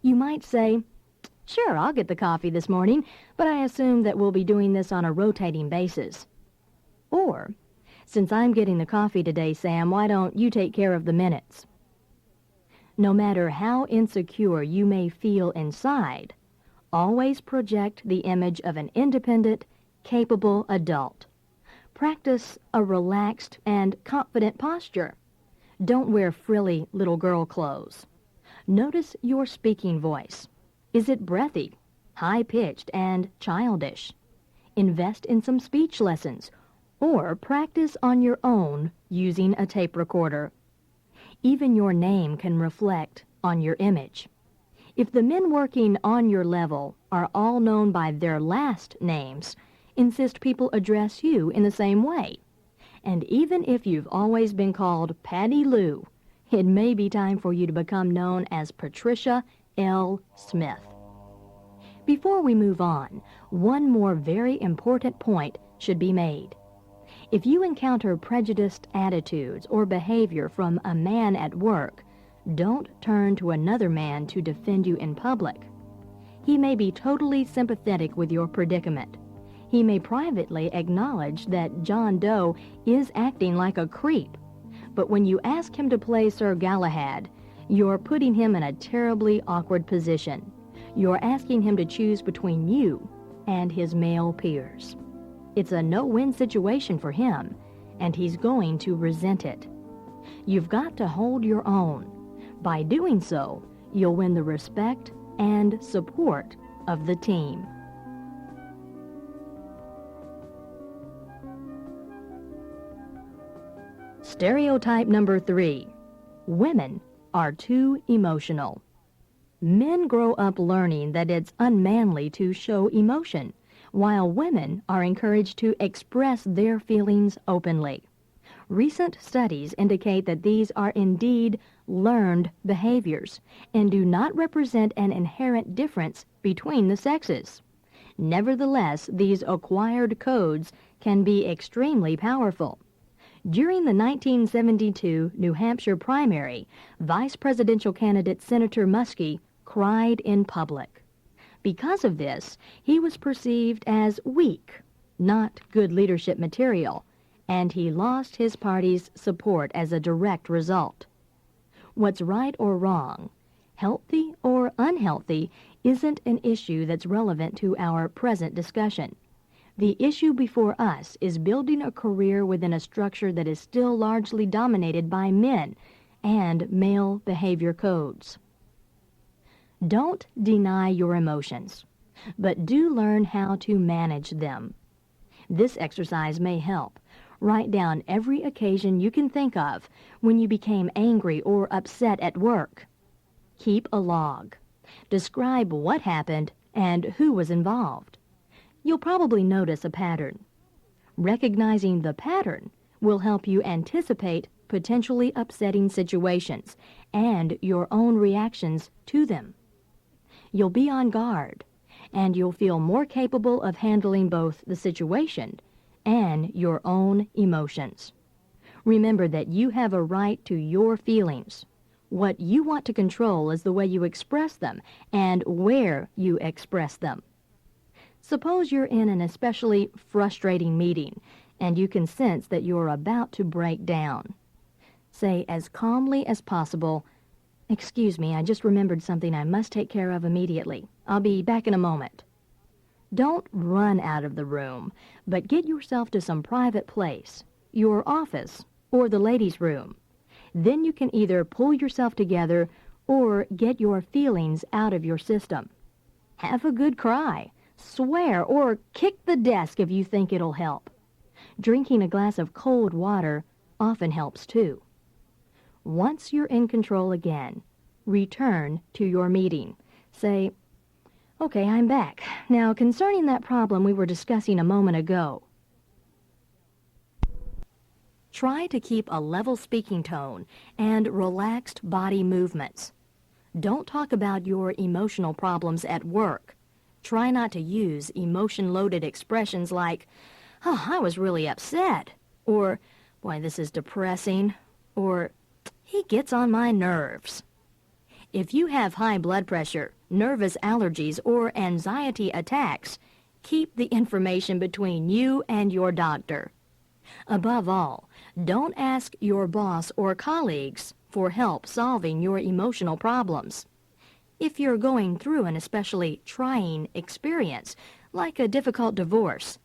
You might say, "Sure, I'll get the coffee this morning, but I assume that we'll be doing this on a rotating basis." Or, "Since I'm getting the coffee today, Sam, why don't you take care of the minutes?" No matter how insecure you may feel inside, always project the image of an independent, capable adult. Practice a relaxed and confident posture. Don't wear frilly little girl clothes. Notice your speaking voice. Is it breathy, high-pitched, and childish? Invest in some speech lessons, or practice on your own using a tape recorder. Even your name can reflect on your image. If the men working on your level are all known by their last names, insist people address you in the same way. And even if you've always been called Patty Lou, it may be time for you to become known as Patricia L. Smith. Before we move on, one more very important point should be made. If you encounter prejudiced attitudes or behavior from a man at work, don't turn to another man to defend you in public. He may be totally sympathetic with your predicament. He may privately acknowledge that John Doe is acting like a creep, but when you ask him to play Sir Galahad, you're putting him in a terribly awkward position. You're asking him to choose between you and his male peers. It's a no-win situation for him, and he's going to resent it. You've got to hold your own. By doing so, you'll win the respect and support of the team. Stereotype number 3. Women are too emotional. Men grow up learning that it's unmanly to show emotion, while women are encouraged to express their feelings openly. Recent studies indicate that these are indeed learned behaviors and do not represent an inherent difference between the sexes. Nevertheless, these acquired codes can be extremely powerful. During the 1972 New Hampshire primary, Vice Presidential candidate Senator Muskie cried in public. Because of this, he was perceived as weak, not good leadership material, and he lost his party's support as a direct result. What's right or wrong, healthy or unhealthy, isn't an issue that's relevant to our present discussion. The issue before us is building a career within a structure that is still largely dominated by men and male behavior codes. Don't deny your emotions, but do learn how to manage them. This exercise may help. Write down every occasion you can think of when you became angry or upset at work. Keep a log. Describe what happened and who was involved. You'll probably notice a pattern. Recognizing the pattern will help you anticipate potentially upsetting situations and your own reactions to them. You'll be on guard, and you'll feel more capable of handling both the situation and your own emotions. Remember that you have a right to your feelings. What you want to control is the way you express them and where you express them. Suppose you're in an especially frustrating meeting and you can sense that you're about to break down. Say as calmly as possible, "Excuse me, I just remembered something I must take care of immediately. I'll be back in a moment." Don't run out of the room, but get yourself to some private place, your office, or the ladies' room. Then you can either pull yourself together or get your feelings out of your system. Have a good cry, swear, or kick the desk if you think it'll help. Drinking a glass of cold water often helps too. Once you're in control again, return to your meeting. Say, "Okay, I'm back. Now, concerning that problem we were discussing a moment ago." Try to keep a level speaking tone and relaxed body movements. Don't talk about your emotional problems at work. Try not to use emotion-loaded expressions like, "Oh, I was really upset," or, "Boy, this is depressing," or, "He gets on my nerves." If you have high blood pressure, nervous allergies, or anxiety attacks, keep the information between you and your doctor. Above all, don't ask your boss or colleagues for help solving your emotional problems. If you're going through an especially trying experience, like a difficult divorce,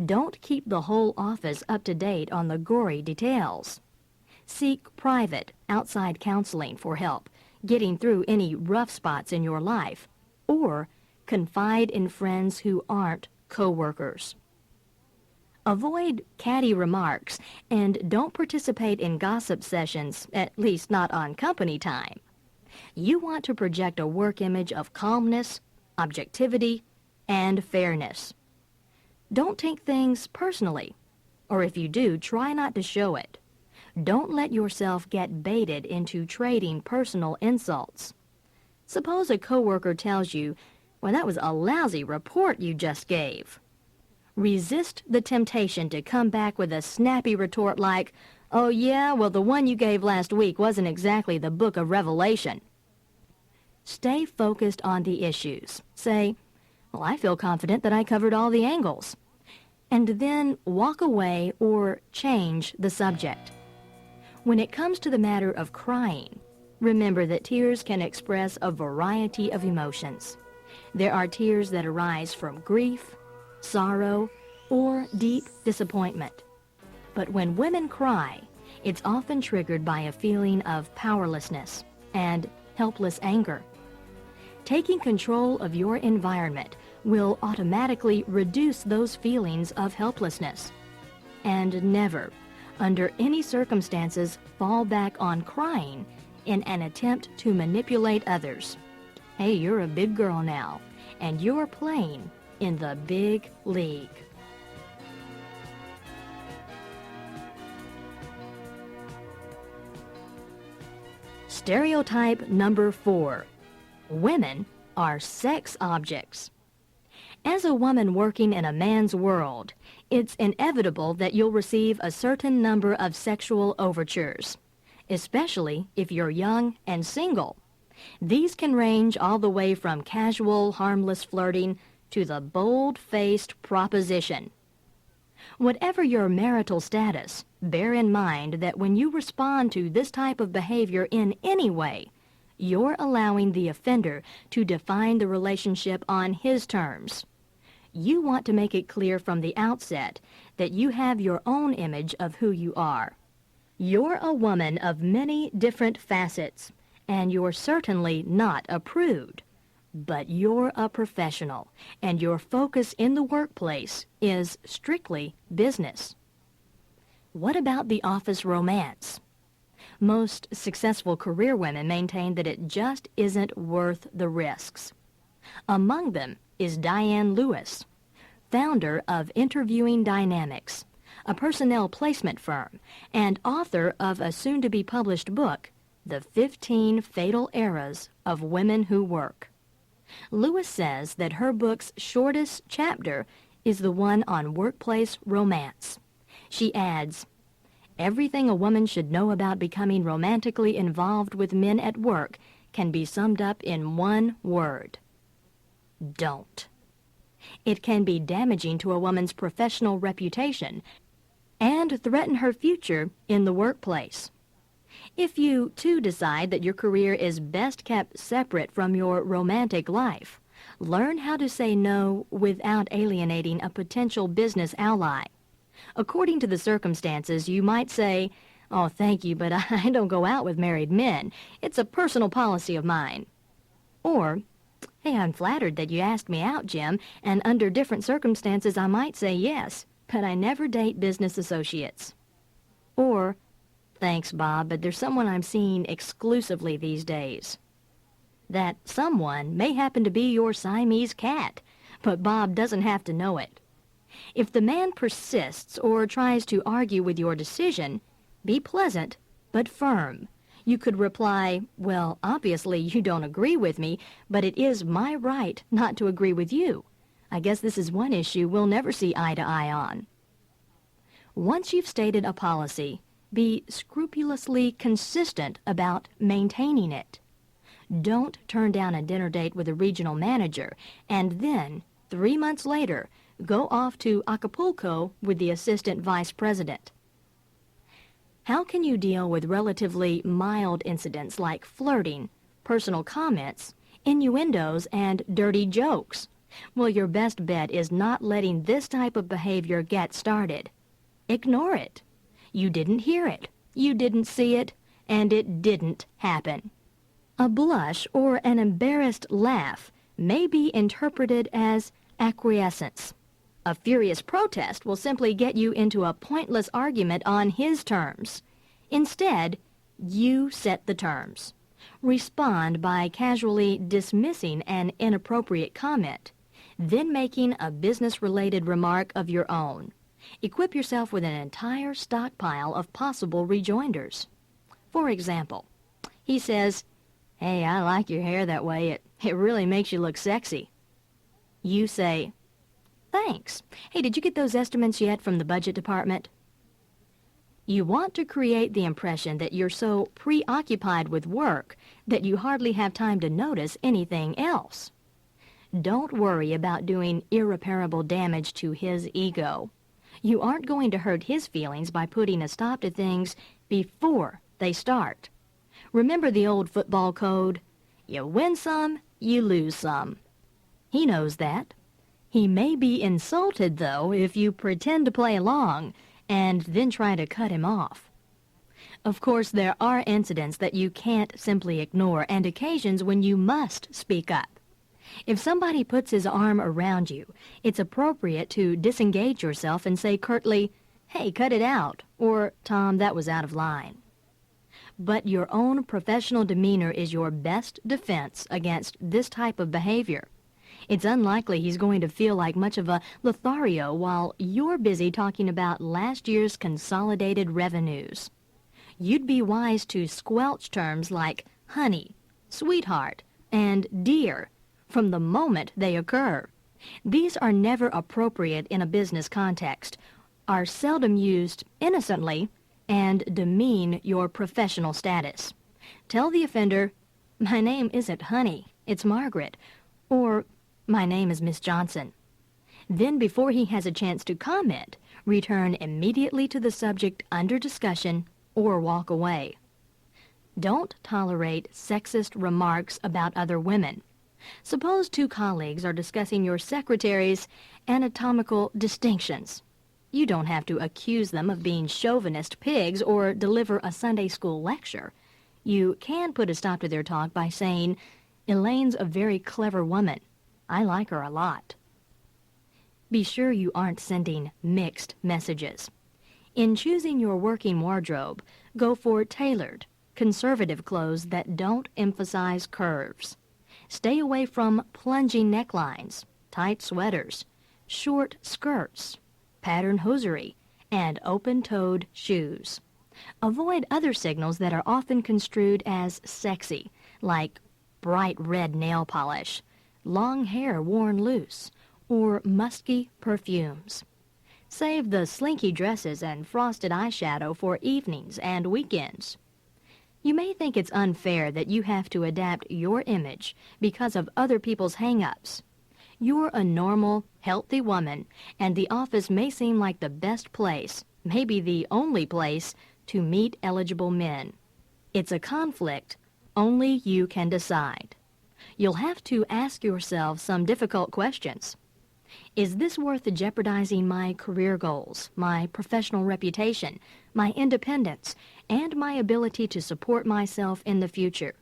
don't keep the whole office up to date on the gory details. Seek private, outside counseling for help. getting through any rough spots in your life, or confide in friends who aren't coworkers. Avoid catty remarks and don't participate in gossip sessions, at least not on company time. You want to project a work image of calmness, objectivity, and fairness. Don't take things personally, or if you do, try not to show it. Don't let yourself get baited into trading personal insults. Suppose a coworker tells you, "Well, that was a lousy report you just gave." Resist the temptation to come back with a snappy retort like, "Oh yeah, well the one you gave last week wasn't exactly the book of Revelation." Stay focused on the issues. Say, "Well, I feel confident that I covered all the angles." And then walk away or change the subject. When it comes to the matter of crying, remember that tears can express a variety of emotions. There are tears that arise from grief, sorrow, or deep disappointment. But when women cry, it's often triggered by a feeling of powerlessness and helpless anger. Taking control of your environment will automatically reduce those feelings of helplessness. And never, under any circumstances, fall back on crying in an attempt to manipulate others. Hey, you're a big girl now, and you're playing in the big league. Stereotype number 4. Women are sex objects. As a woman working in a man's world, it's inevitable that you'll receive a certain number of sexual overtures, especially if you're young and single. These can range all the way from casual, harmless flirting to the bold-faced proposition. Whatever your marital status, bear in mind that when you respond to this type of behavior in any way, you're allowing the offender to define the relationship on his terms. You want to make it clear from the outset that you have your own image of who you are. You're a woman of many different facets, and you're certainly not a prude. But you're a professional, and your focus in the workplace is strictly business. What about the office romance? Most successful career women maintain that it just isn't worth the risks. Among them is Diane Lewis, founder of Interviewing Dynamics, a personnel placement firm, and author of a soon-to-be-published book, The 15 Fatal Eras of Women Who Work. Lewis says that her book's shortest chapter is the one on workplace romance. She adds, "Everything a woman should know about becoming romantically involved with men at work can be summed up in one word: don't." It can be damaging to a woman's professional reputation and threaten her future in the workplace. If you, too, decide that your career is best kept separate from your romantic life, learn how to say no without alienating a potential business ally. According to the circumstances, you might say, "Oh, thank you, but I don't go out with married men. It's a personal policy of mine." Or, "Hey, I'm flattered that you asked me out, Jim, and under different circumstances I might say yes, but I never date business associates." Or, "Thanks, Bob, but there's someone I'm seeing exclusively these days." That someone may happen to be your Siamese cat, but Bob doesn't have to know it. If the man persists or tries to argue with your decision, be pleasant but firm. You could reply, "Well, obviously you don't agree with me, but it is my right not to agree with you. I guess this is one issue we'll never see eye to eye on." Once you've stated a policy, be scrupulously consistent about maintaining it. Don't turn down a dinner date with a regional manager and then, 3 months later, go off to Acapulco with the assistant vice president. How can you deal with relatively mild incidents like flirting, personal comments, innuendos, and dirty jokes? Well, your best bet is not letting this type of behavior get started. Ignore it. You didn't hear it, you didn't see it, and it didn't happen. A blush or an embarrassed laugh may be interpreted as acquiescence. A furious protest will simply get you into a pointless argument on his terms. Instead, you set the terms. Respond by casually dismissing an inappropriate comment, then making a business-related remark of your own. Equip yourself with an entire stockpile of possible rejoinders. For example, he says, "Hey, I like your hair that way. It really makes you look sexy." You say, "Thanks. Hey, did you get those estimates yet from the budget department?" You want to create the impression that you're so preoccupied with work that you hardly have time to notice anything else. Don't worry about doing irreparable damage to his ego. You aren't going to hurt his feelings by putting a stop to things before they start. Remember the old football code? You win some, you lose some. He knows that. He may be insulted, though, if you pretend to play along and then try to cut him off. Of course, there are incidents that you can't simply ignore and occasions when you must speak up. If somebody puts his arm around you, it's appropriate to disengage yourself and say curtly, "Hey, cut it out," or "Tom, that was out of line." But your own professional demeanor is your best defense against this type of behavior. It's unlikely he's going to feel like much of a Lothario while you're busy talking about last year's consolidated revenues. You'd be wise to squelch terms like honey, sweetheart, and dear from the moment they occur. These are never appropriate in a business context, are seldom used innocently, and demean your professional status. Tell the offender, "My name isn't Honey, it's Margaret," or "My name is Miss Johnson." Then, before he has a chance to comment, return immediately to the subject under discussion or walk away. Don't tolerate sexist remarks about other women. Suppose two colleagues are discussing your secretary's anatomical distinctions. You don't have to accuse them of being chauvinist pigs or deliver a Sunday school lecture. You can put a stop to their talk by saying, "Elaine's a very clever woman. I like her a lot." Be sure you aren't sending mixed messages. In choosing your working wardrobe, go for tailored, conservative clothes that don't emphasize curves. Stay away from plunging necklines, tight sweaters, short skirts, patterned hosiery, and open-toed shoes. Avoid other signals that are often construed as sexy, like bright red nail polish, long hair worn loose, or musky perfumes. Save the slinky dresses and frosted eyeshadow for evenings and weekends. You may think it's unfair that you have to adapt your image because of other people's hang-ups. You're a normal, healthy woman, and the office may seem like the best place, maybe the only place, to meet eligible men. It's a conflict only you can decide. You'll have to ask yourself some difficult questions. Is this worth jeopardizing my career goals, my professional reputation, my independence, and my ability to support myself in the future?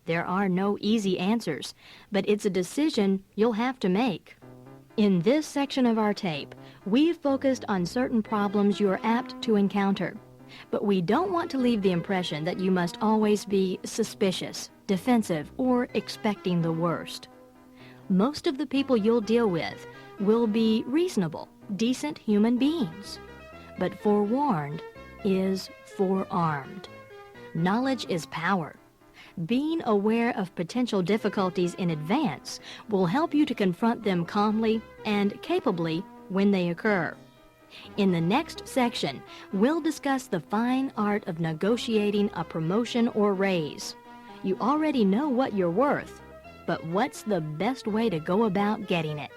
There are no easy answers, but it's a decision you'll have to make. In this section of our tape, we've focused on certain problems you're apt to encounter, but we don't want to leave the impression that you must always be suspicious, defensive, or expecting the worst. Most of the people you'll deal with will be reasonable, decent human beings. But forewarned is forearmed. Knowledge is power. Being aware of potential difficulties in advance will help you to confront them calmly and capably when they occur. In the next section, we'll discuss the fine art of negotiating a promotion or raise. You already know what you're worth, but what's the best way to go about getting it?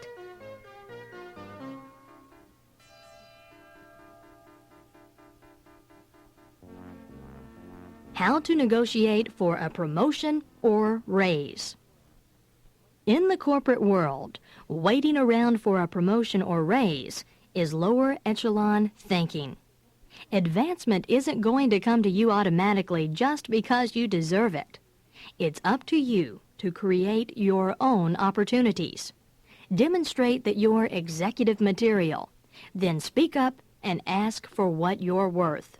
How to negotiate for a promotion or raise. In the corporate world, waiting around for a promotion or raise is lower echelon thinking. Advancement isn't going to come to you automatically just because you deserve it. It's up to you to create your own opportunities. Demonstrate that you're executive material. Then speak up and ask for what you're worth.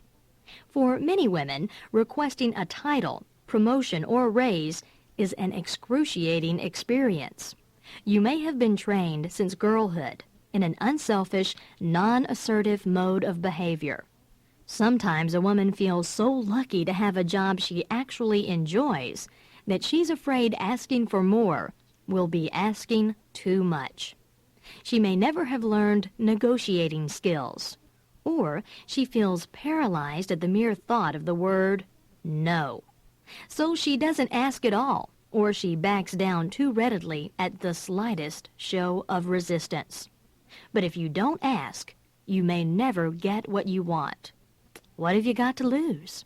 For many women, requesting a title, promotion, or raise is an excruciating experience. You may have been trained since girlhood in an unselfish, non-assertive mode of behavior. Sometimes a woman feels so lucky to have a job she actually enjoys that she's afraid asking for more will be asking too much. She may never have learned negotiating skills, or she feels paralyzed at the mere thought of the word no. So she doesn't ask at all, or she backs down too readily at the slightest show of resistance. But if you don't ask, you may never get what you want. What have you got to lose?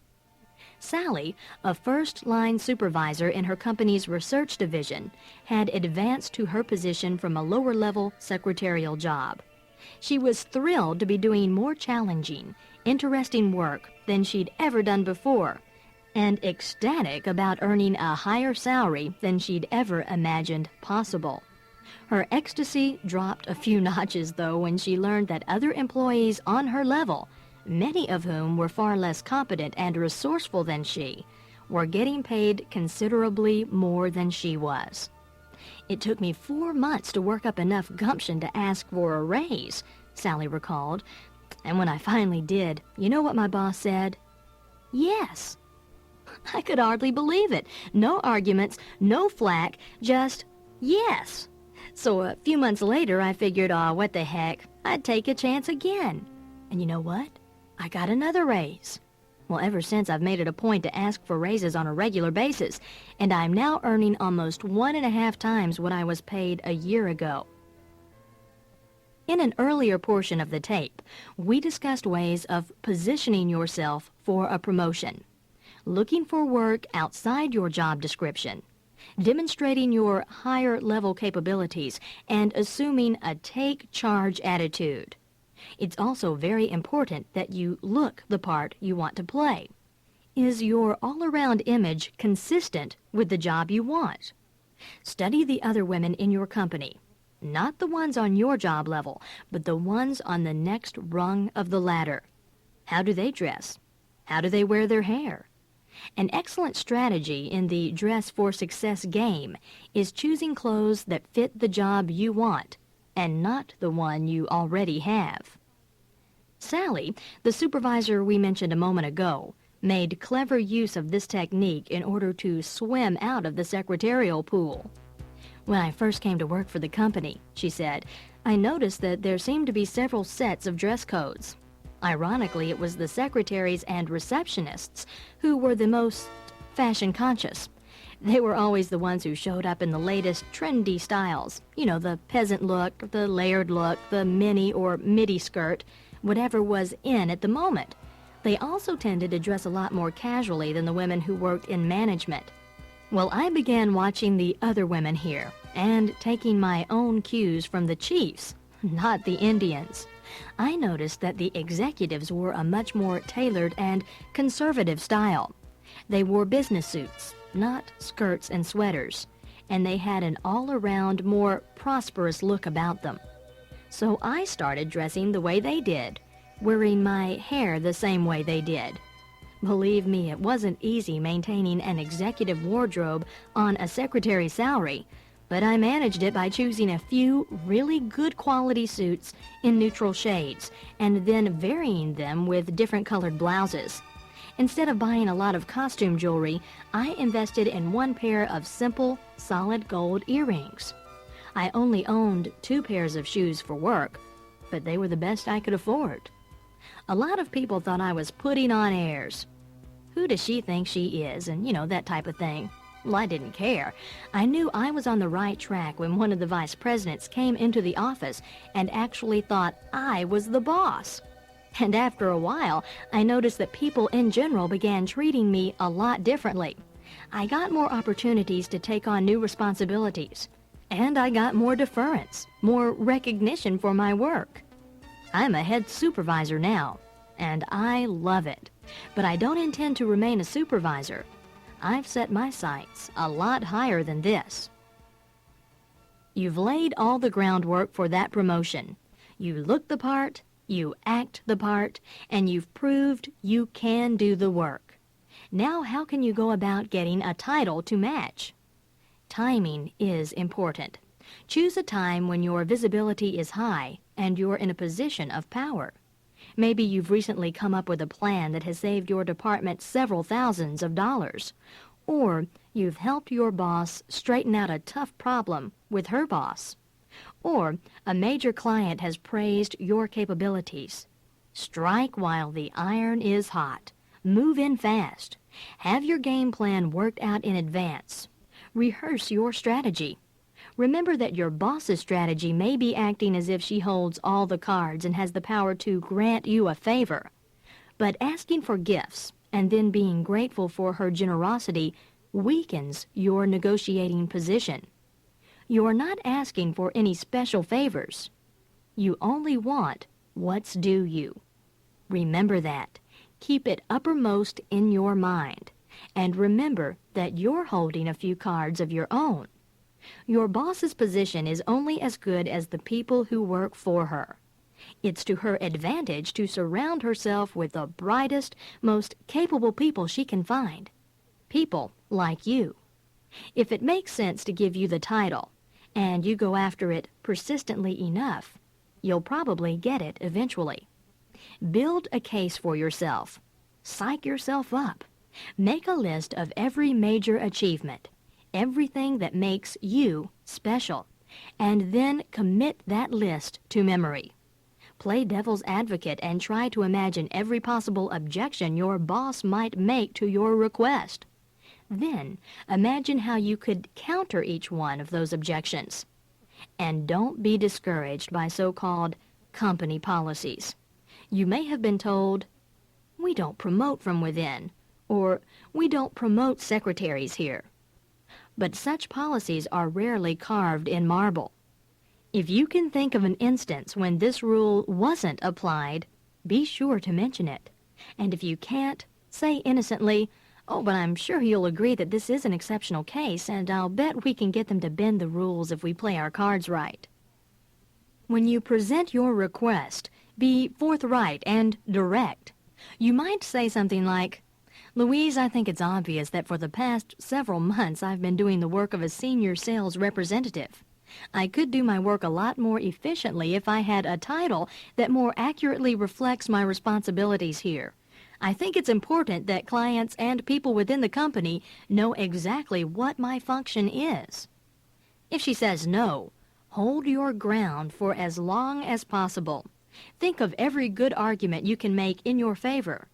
Sally, a first-line supervisor in her company's research division, had advanced to her position from a lower-level secretarial job. She was thrilled to be doing more challenging, interesting work than she'd ever done before, and ecstatic about earning a higher salary than she'd ever imagined possible. Her ecstasy dropped a few notches, though, when she learned that other employees on her level, many of whom were far less competent and resourceful than she, were getting paid considerably more than she was. It took me 4 months to work up enough gumption to ask for a raise, Sally recalled. And when I finally did, you know what my boss said? Yes. I could hardly believe it. No arguments, no flack, just yes. So a few months later, I figured, what the heck, I'd take a chance again. And you know what? I got another raise. Well, ever since, I've made it a point to ask for raises on a regular basis, and I'm now earning almost 1.5 times what I was paid a year ago. In an earlier portion of the tape, we discussed ways of positioning yourself for a promotion, looking for work outside your job description, demonstrating your higher level capabilities, and assuming a take-charge attitude. It's also very important that you look the part you want to play. Is your all-around image consistent with the job you want? Study the other women in your company, not the ones on your job level, but the ones on the next rung of the ladder. How do they dress? How do they wear their hair? An excellent strategy in the dress for success game is choosing clothes that fit the job you want and not the one you already have. Sally, the supervisor we mentioned a moment ago, made clever use of this technique in order to swim out of the secretarial pool. When I first came to work for the company, she said, I noticed that there seemed to be several sets of dress codes. Ironically, it was the secretaries and receptionists who were the most fashion conscious. They were always the ones who showed up in the latest trendy styles. You know, the peasant look, the layered look, the mini or midi skirt, whatever was in at the moment. They also tended to dress a lot more casually than the women who worked in management. Well, I began watching the other women here and taking my own cues from the chiefs, not the Indians. I noticed that the executives wore a much more tailored and conservative style. They wore business suits, not skirts and sweaters, and they had an all-around more prosperous look about them. So I started dressing the way they did, wearing my hair the same way they did. Believe me, it wasn't easy maintaining an executive wardrobe on a secretary's salary, but I managed it by choosing a few really good quality suits in neutral shades and then varying them with different colored blouses. Instead of buying a lot of costume jewelry, I invested in one pair of simple, solid gold earrings. I only owned 2 pairs of shoes for work, but they were the best I could afford. A lot of people thought I was putting on airs. Who does she think she is? And, that type of thing. Well, I didn't care. I knew I was on the right track when one of the vice presidents came into the office and actually thought I was the boss. And after a while, I noticed that people in general began treating me a lot differently. I got more opportunities to take on new responsibilities. And I got more deference, more recognition for my work. I'm a head supervisor now, and I love it. But I don't intend to remain a supervisor. I've set my sights a lot higher than this. You've laid all the groundwork for that promotion. You look the part, you act the part, and you've proved you can do the work. Now how can you go about getting a title to match? Timing is important. Choose a time when your visibility is high and you're in a position of power. Maybe you've recently come up with a plan that has saved your department several thousands of dollars. Or you've helped your boss straighten out a tough problem with her boss. Or a major client has praised your capabilities. Strike while the iron is hot. Move in fast. Have your game plan worked out in advance. Rehearse your strategy. Remember that your boss's strategy may be acting as if she holds all the cards and has the power to grant you a favor. But asking for gifts and then being grateful for her generosity weakens your negotiating position. You're not asking for any special favors. You only want what's due you. Remember that. Keep it uppermost in your mind. And remember that you're holding a few cards of your own. Your boss's position is only as good as the people who work for her. It's to her advantage to surround herself with the brightest, most capable people she can find. People like you. If it makes sense to give you the title, and you go after it persistently enough, you'll probably get it eventually. Build a case for yourself. Psych yourself up. Make a list of every major achievement, everything that makes you special, and then commit that list to memory. Play devil's advocate and try to imagine every possible objection your boss might make to your request. Then imagine how you could counter each one of those objections. And don't be discouraged by so-called company policies. You may have been told, "We don't promote from within," or "We don't promote secretaries here." But such policies are rarely carved in marble. If you can think of an instance when this rule wasn't applied, be sure to mention it. And if you can't, say innocently, "Oh, but I'm sure you'll agree that this is an exceptional case, and I'll bet we can get them to bend the rules if we play our cards right." When you present your request, be forthright and direct. You might say something like, "Louise, I think it's obvious that for the past several months I've been doing the work of a senior sales representative. I could do my work a lot more efficiently if I had a title that more accurately reflects my responsibilities here. I think it's important that clients and people within the company know exactly what my function is." If she says no, hold your ground for as long as possible. Think of every good argument you can make in your favor.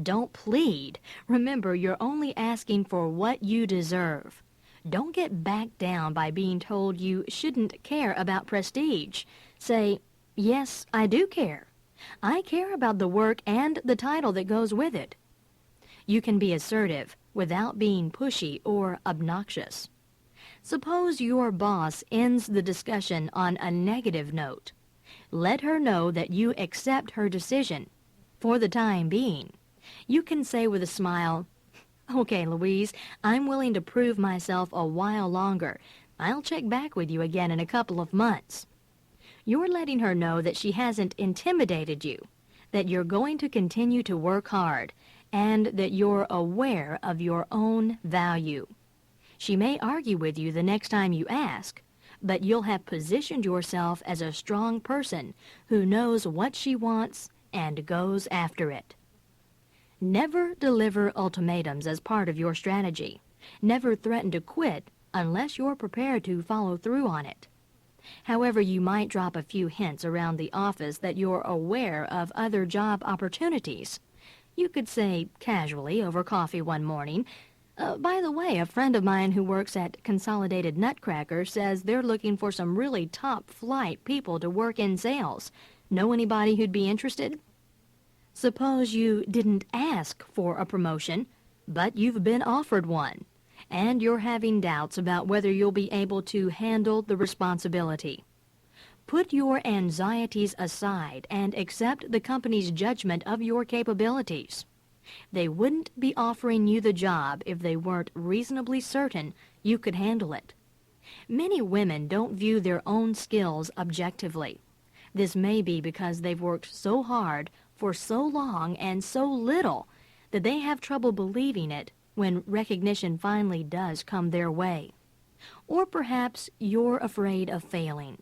Don't plead. Remember, you're only asking for what you deserve. Don't get backed down by being told you shouldn't care about prestige. Say, "Yes, I do care. I care about the work and the title that goes with it." You can be assertive without being pushy or obnoxious. Suppose your boss ends the discussion on a negative note. Let her know that you accept her decision for the time being. You can say with a smile, "Okay, Louise, I'm willing to prove myself a while longer. I'll check back with you again in a couple of months." You're letting her know that she hasn't intimidated you, that you're going to continue to work hard, and that you're aware of your own value. She may argue with you the next time you ask, but you'll have positioned yourself as a strong person who knows what she wants and goes after it. Never deliver ultimatums as part of your strategy. Never threaten to quit unless you're prepared to follow through on it. However, you might drop a few hints around the office that you're aware of other job opportunities. You could say casually over coffee one morning, "By the way, a friend of mine who works at Consolidated Nutcracker says they're looking for some really top-flight people to work in sales. Know anybody who'd be interested?" Suppose you didn't ask for a promotion, but you've been offered one, and you're having doubts about whether you'll be able to handle the responsibility. Put your anxieties aside and accept the company's judgment of your capabilities. They wouldn't be offering you the job if they weren't reasonably certain you could handle it. Many women don't view their own skills objectively. This may be because they've worked so hard for so long and so little that they have trouble believing it when recognition finally does come their way. Or perhaps you're afraid of failing.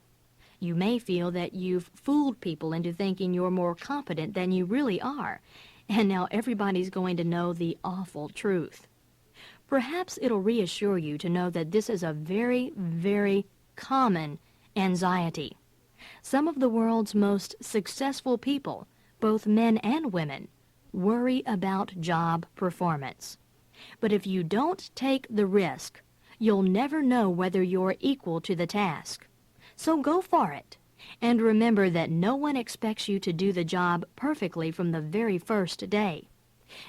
You may feel that you've fooled people into thinking you're more competent than you really are, and now everybody's going to know the awful truth. Perhaps it'll reassure you to know that this is a very, very common anxiety. Some of the world's most successful people, both men and women, worry about job performance. But if you don't take the risk, you'll never know whether you're equal to the task. So go for it. And remember that no one expects you to do the job perfectly from the very first day.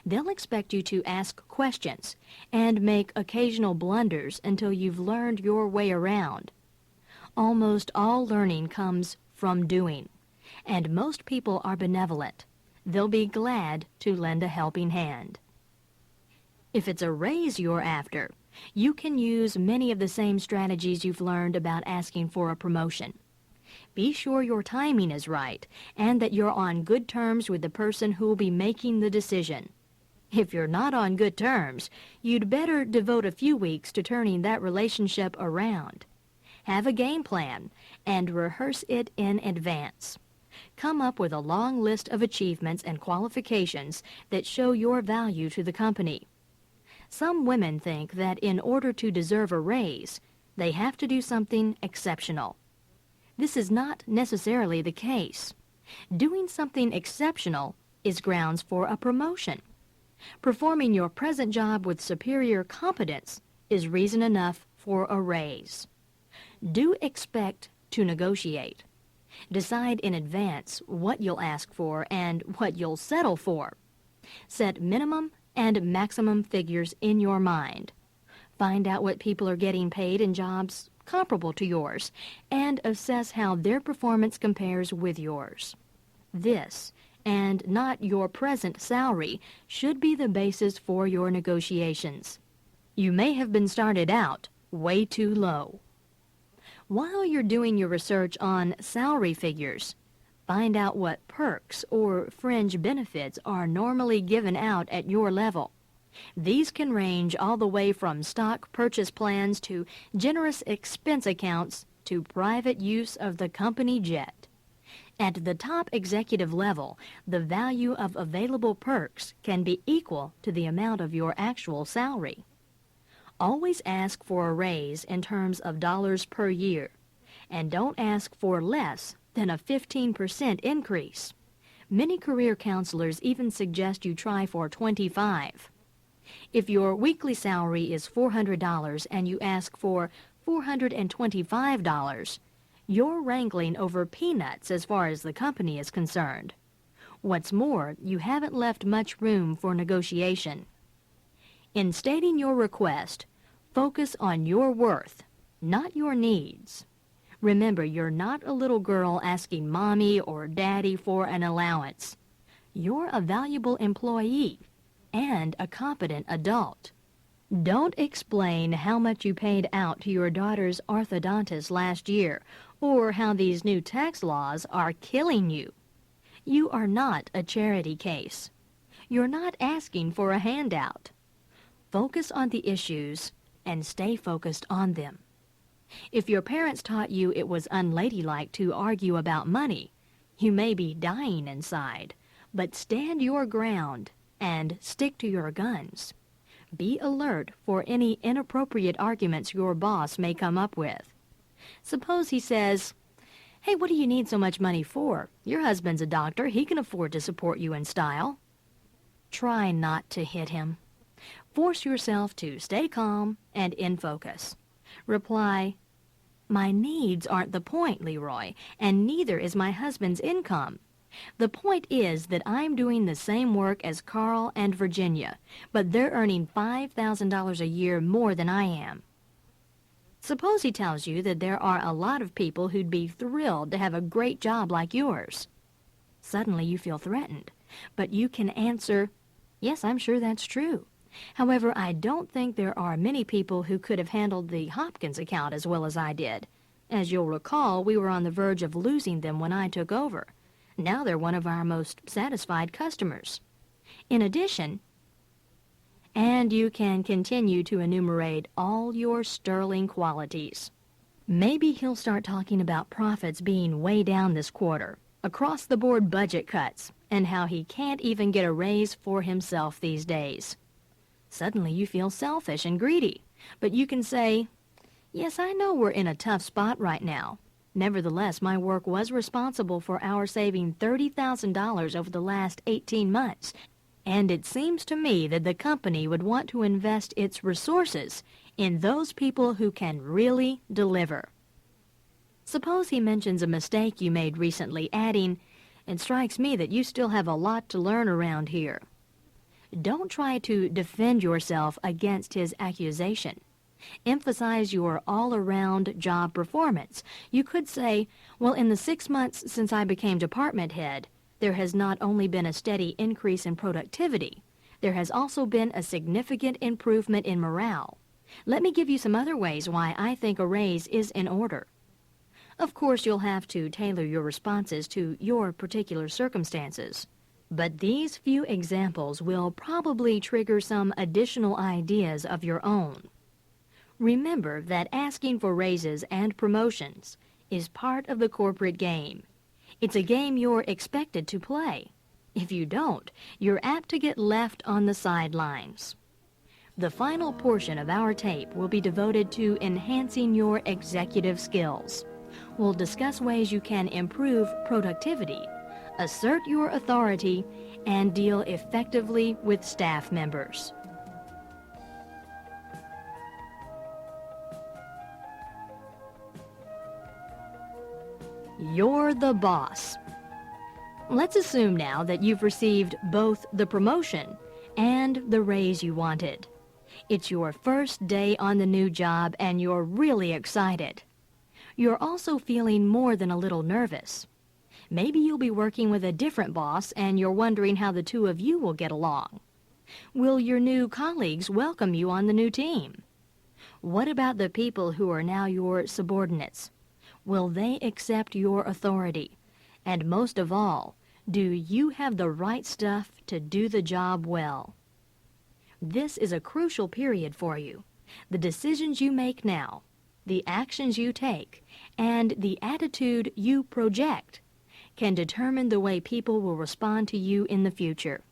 They'll expect you to ask questions and make occasional blunders until you've learned your way around. Almost all learning comes from doing, and most people are benevolent. They'll be glad to lend a helping hand. If it's a raise you're after, you can use many of the same strategies you've learned about asking for a promotion. Be sure your timing is right and that you're on good terms with the person who will be making the decision. If you're not on good terms, you'd better devote a few weeks to turning that relationship around. Have a game plan and rehearse it in advance. Come up with a long list of achievements and qualifications that show your value to the company. Some women think that in order to deserve a raise, they have to do something exceptional. This is not necessarily the case. Doing something exceptional is grounds for a promotion. Performing your present job with superior competence is reason enough for a raise. Do expect to negotiate. Decide in advance what you'll ask for and what you'll settle for. Set minimum and maximum figures in your mind. Find out what people are getting paid in jobs comparable to yours and assess how their performance compares with yours. This, and not your present salary, should be the basis for your negotiations. You may have been started out way too low. While you're doing your research on salary figures, find out what perks or fringe benefits are normally given out at your level. These can range all the way from stock purchase plans to generous expense accounts to private use of the company jet. At the top executive level, the value of available perks can be equal to the amount of your actual salary. Always ask for a raise in terms of dollars per year, and don't ask for less than a 15% increase. Many career counselors even suggest you try for 25. If your weekly salary is $400 and you ask for $425, you're wrangling over peanuts as far as the company is concerned. What's more, you haven't left much room for negotiation. In stating your request, focus on your worth, not your needs. Remember, you're not a little girl asking mommy or daddy for an allowance. You're a valuable employee and a competent adult. Don't explain how much you paid out to your daughter's orthodontist last year or how these new tax laws are killing you. You are not a charity case. You're not asking for a handout. Focus on the issues and stay focused on them. If your parents taught you it was unladylike to argue about money, you may be dying inside, but stand your ground and stick to your guns. Be alert for any inappropriate arguments your boss may come up with. Suppose he says, "Hey, what do you need so much money for? Your husband's a doctor. He can afford to support you in style." Try not to hit him. Force yourself to stay calm and in focus. Reply, "My needs aren't the point, Leroy, and neither is my husband's income. The point is that I'm doing the same work as Carl and Virginia, but they're earning $5,000 a year more than I am." Suppose he tells you that there are a lot of people who'd be thrilled to have a great job like yours. Suddenly you feel threatened, but you can answer, Yes, I'm sure that's true. However, I don't think there are many people who could have handled the Hopkins account as well as I did. As you'll recall, we were on the verge of losing them when I took over. Now they're one of our most satisfied customers. In addition, and you can continue to enumerate all your sterling qualities. Maybe he'll start talking about profits being way down this quarter, across-the-board budget cuts, and how he can't even get a raise for himself these days. Suddenly you feel selfish and greedy, but you can say, "Yes, I know we're in a tough spot right now. Nevertheless, my work was responsible for our saving $30,000 over the last 18 months, and it seems to me that the company would want to invest its resources in those people who can really deliver." Suppose he mentions a mistake you made recently, adding, "It strikes me that you still have a lot to learn around here." Don't try to defend yourself against his accusation. Emphasize your all-around job performance. You could say, "Well, in the 6 months since I became department head, there has not only been a steady increase in productivity, there has also been a significant improvement in morale. Let me give you some other ways why I think a raise is in order." Of course, you'll have to tailor your responses to your particular circumstances. But these few examples will probably trigger some additional ideas of your own. Remember that asking for raises and promotions is part of the corporate game. It's a game you're expected to play. If you don't, you're apt to get left on the sidelines. The final portion of our tape will be devoted to enhancing your executive skills. We'll discuss ways you can improve productivity, assert your authority, and deal effectively with staff members. You're the boss. Let's assume now that you've received both the promotion and the raise you wanted. It's your first day on the new job and you're really excited. You're also feeling more than a little nervous. Maybe you'll be working with a different boss and you're wondering how the two of you will get along. Will your new colleagues welcome you on the new team? What about the people who are now your subordinates? Will they accept your authority? And most of all, do you have the right stuff to do the job well? This is a crucial period for you. The decisions you make now, the actions you take, and the attitude you project can determine the way people will respond to you in the future.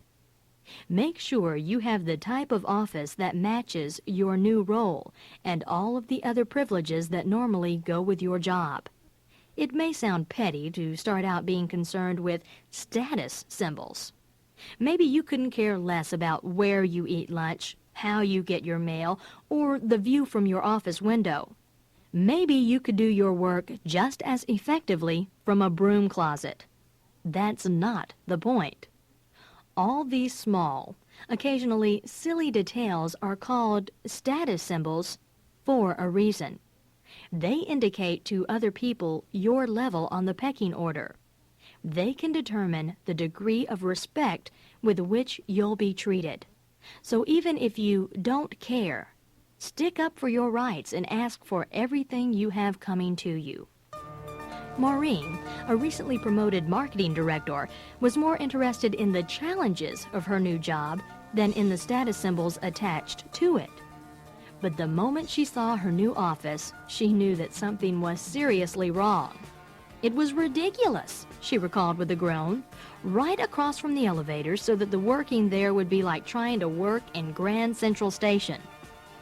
Make sure you have the type of office that matches your new role and all of the other privileges that normally go with your job. It may sound petty to start out being concerned with status symbols. Maybe you couldn't care less about where you eat lunch, how you get your mail, or the view from your office window. Maybe you could do your work just as effectively from a broom closet. That's not the point. All these small, occasionally silly details are called status symbols for a reason. They indicate to other people your level on the pecking order. They can determine the degree of respect with which you'll be treated. So even if you don't care, stick up for your rights and ask for everything you have coming to you. Maureen, a recently promoted marketing director, was more interested in the challenges of her new job than in the status symbols attached to it. But the moment she saw her new office, she knew that something was seriously wrong. It was ridiculous, she recalled with a groan, right across from the elevators so that the working there would be like trying to work in Grand Central Station.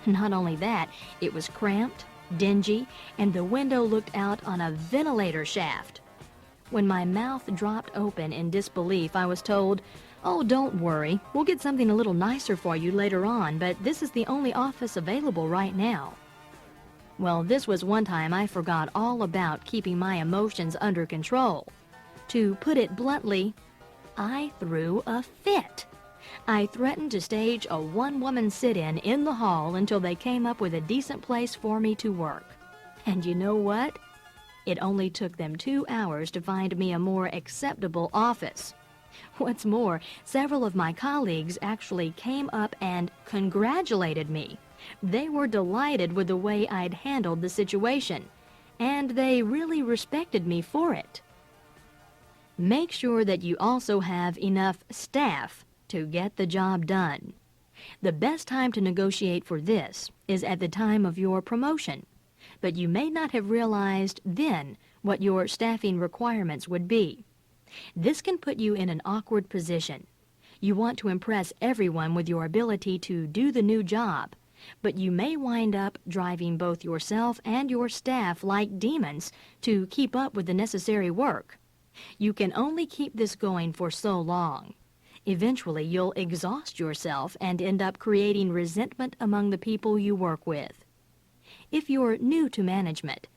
Not only that, it was cramped, dingy, and the window looked out on a ventilator shaft. When my mouth dropped open in disbelief, I was told, "Oh, don't worry, we'll get something a little nicer for you later on, but this is the only office available right now." Well, this was one time I forgot all about keeping my emotions under control. To put it bluntly, I threw a fit. I threatened to stage a one-woman sit-in in the hall until they came up with a decent place for me to work. And you know what? It only took them 2 hours to find me a more acceptable office. What's more, several of my colleagues actually came up and congratulated me. They were delighted with the way I'd handled the situation, and they really respected me for it. Make sure that you also have enough staff to get the job done. The best time to negotiate for this is at the time of your promotion, but you may not have realized then what your staffing requirements would be. This can put you in an awkward position. You want to impress everyone with your ability to do the new job, but you may wind up driving both yourself and your staff like demons to keep up with the necessary work. You can only keep this going for so long. Eventually, you'll exhaust yourself and end up creating resentment among the people you work with. If you're new to management,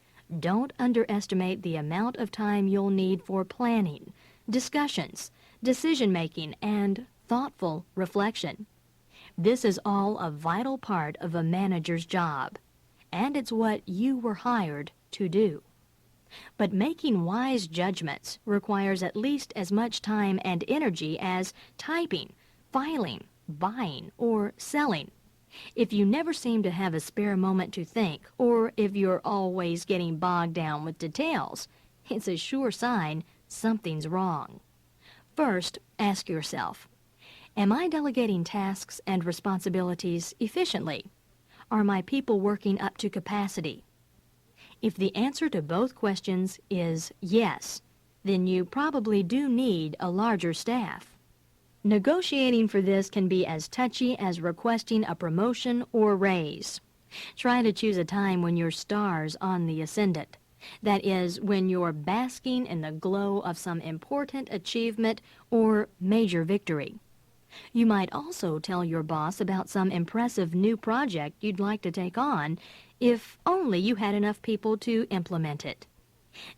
don't underestimate the amount of time you'll need for planning, discussions, decision-making, and thoughtful reflection. This is all a vital part of a manager's job, and it's what you were hired to do. But making wise judgments requires at least as much time and energy as typing, filing, buying, or selling. If you never seem to have a spare moment to think, or if you're always getting bogged down with details, it's a sure sign something's wrong. First, ask yourself, am I delegating tasks and responsibilities efficiently? Are my people working up to capacity? If the answer to both questions is yes, then you probably do need a larger staff. Negotiating for this can be as touchy as requesting a promotion or raise. Try to choose a time when your star's on the ascendant. That is, when you're basking in the glow of some important achievement or major victory. You might also tell your boss about some impressive new project you'd like to take on, if only you had enough people to implement it.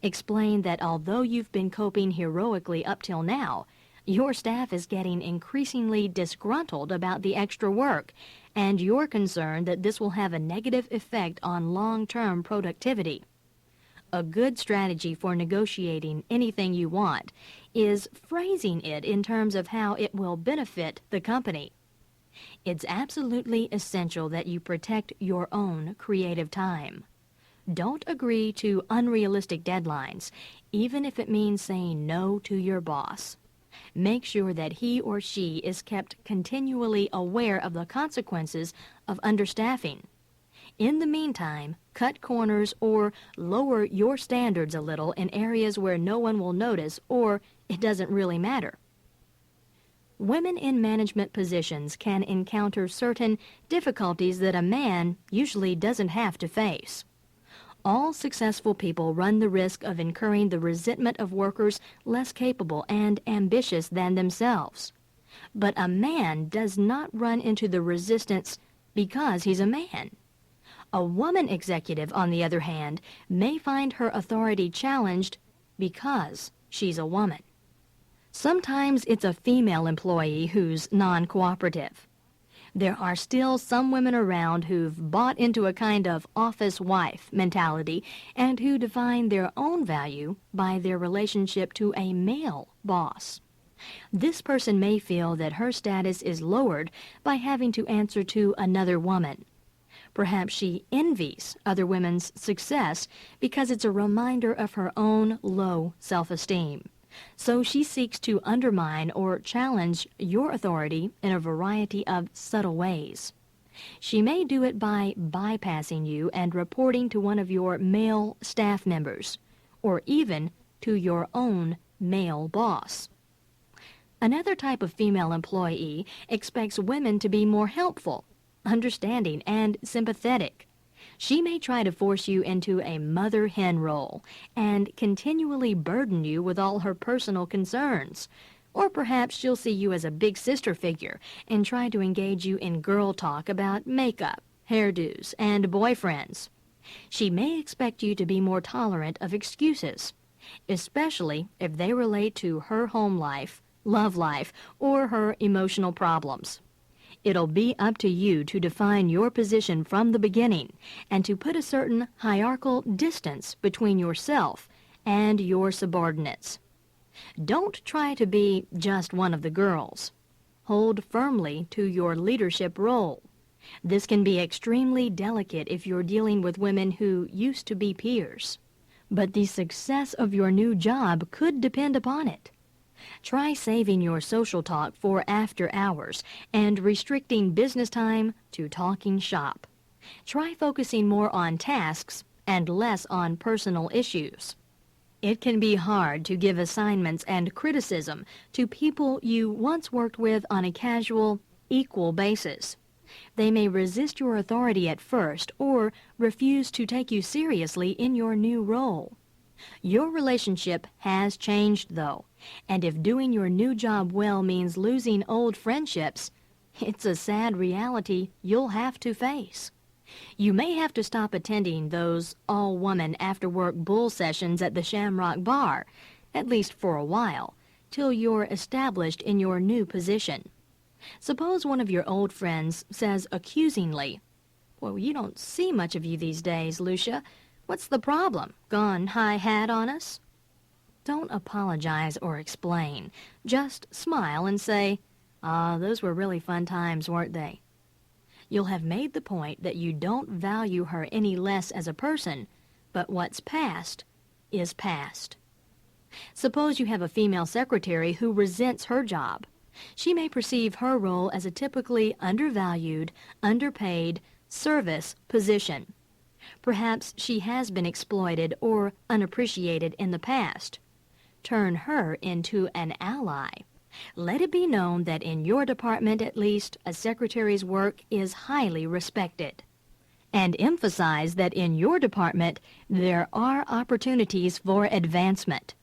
Explain that although you've been coping heroically up till now, your staff is getting increasingly disgruntled about the extra work, and you're concerned that this will have a negative effect on long-term productivity. A good strategy for negotiating anything you want is phrasing it in terms of how it will benefit the company. It's absolutely essential that you protect your own creative time. Don't agree to unrealistic deadlines, even if it means saying no to your boss. Make sure that he or she is kept continually aware of the consequences of understaffing. In the meantime, cut corners or lower your standards a little in areas where no one will notice or it doesn't really matter. Women in management positions can encounter certain difficulties that a man usually doesn't have to face. All successful people run the risk of incurring the resentment of workers less capable and ambitious than themselves. But a man does not run into the resistance because he's a man. A woman executive, on the other hand, may find her authority challenged because she's a woman. Sometimes it's a female employee who's non-cooperative. There are still some women around who've bought into a kind of office wife mentality and who define their own value by their relationship to a male boss. This person may feel that her status is lowered by having to answer to another woman. Perhaps she envies other women's success because it's a reminder of her own low self-esteem. So she seeks to undermine or challenge your authority in a variety of subtle ways. She may do it by bypassing you and reporting to one of your male staff members, or even to your own male boss. Another type of female employee expects women to be more helpful, understanding, and sympathetic. She may try to force you into a mother-hen role and continually burden you with all her personal concerns. Or perhaps she'll see you as a big sister figure and try to engage you in girl talk about makeup, hairdos, and boyfriends. She may expect you to be more tolerant of excuses, especially if they relate to her home life, love life, or her emotional problems. It'll be up to you to define your position from the beginning and to put a certain hierarchical distance between yourself and your subordinates. Don't try to be just one of the girls. Hold firmly to your leadership role. This can be extremely delicate if you're dealing with women who used to be peers. But the success of your new job could depend upon it. Try saving your social talk for after hours and restricting business time to talking shop. Try focusing more on tasks and less on personal issues. It can be hard to give assignments and criticism to people you once worked with on a casual, equal basis. They may resist your authority at first or refuse to take you seriously in your new role. Your relationship has changed, though, and if doing your new job well means losing old friendships, it's a sad reality you'll have to face. You may have to stop attending those all-woman after-work bull sessions at the Shamrock Bar, at least for a while, till you're established in your new position. Suppose one of your old friends says accusingly, "Well, you don't see much of you these days, Lucia. What's the problem? Gone high-hat on us?" Don't apologize or explain. Just smile and say, those were really fun times, weren't they?" You'll have made the point that you don't value her any less as a person, but what's past is past. Suppose you have a female secretary who resents her job. She may perceive her role as a typically undervalued, underpaid service position. Perhaps she has been exploited or unappreciated in the past. Turn her into an ally. Let it be known that in your department, at least, a secretary's work is highly respected. And emphasize that in your department, there are opportunities for advancement.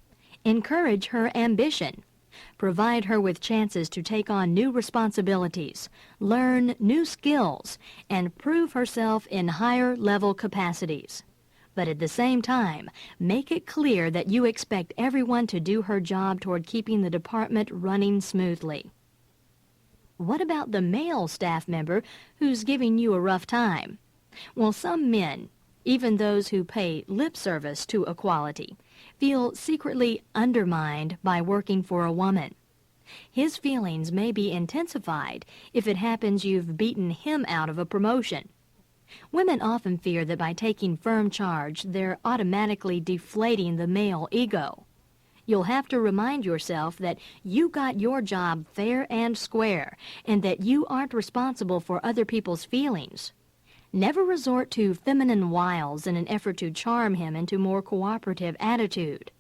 Encourage her ambition. Provide her with chances to take on new responsibilities, learn new skills, and prove herself in higher-level capacities. But at the same time, make it clear that you expect everyone to do her job toward keeping the department running smoothly. What about the male staff member who's giving you a rough time? Well, some men, even those who pay lip service to equality, feel secretly undermined by working for a woman. His feelings may be intensified if it happens you've beaten him out of a promotion. Women often fear that by taking firm charge, they're automatically deflating the male ego. You'll have to remind yourself that you got your job fair and square, and that you aren't responsible for other people's feelings. Never resort to feminine wiles in an effort to charm him into more cooperative attitude.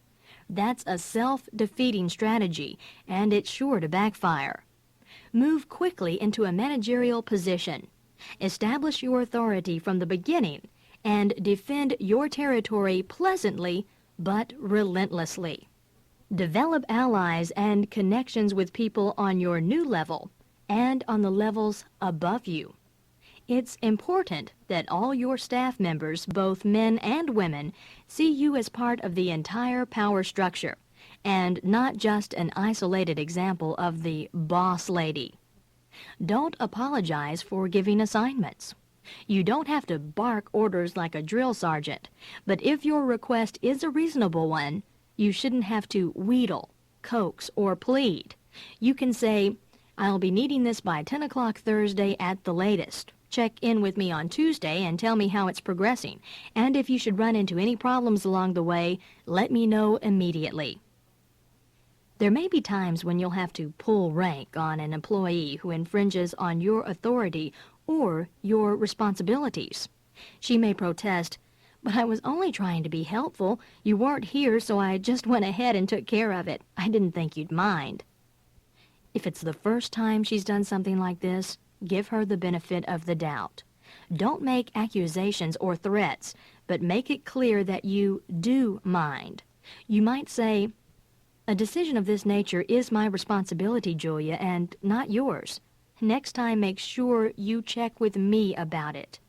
That's a self-defeating strategy, and it's sure to backfire. Move quickly into a managerial position. Establish your authority from the beginning and defend your territory pleasantly but relentlessly. Develop allies and connections with people on your new level and on the levels above you. It's important that all your staff members, both men and women, see you as part of the entire power structure and not just an isolated example of the boss lady. Don't apologize for giving assignments. You don't have to bark orders like a drill sergeant, but if your request is a reasonable one, you shouldn't have to wheedle, coax, or plead. You can say, "I'll be needing this by 10 o'clock Thursday at the latest. Check in with me on Tuesday and tell me how it's progressing, and if you should run into any problems along the way, let me know immediately." There may be times when you'll have to pull rank on an employee who infringes on your authority or your responsibilities. She may protest, "But I was only trying to be helpful. You weren't here, so I just went ahead and took care of it. I didn't think you'd mind." If it's the first time she's done something like this, give her the benefit of the doubt. Don't make accusations or threats, but make it clear that you do mind. You might say, "A decision of this nature is my responsibility, Julia, and not yours. Next time, make sure you check with me about it."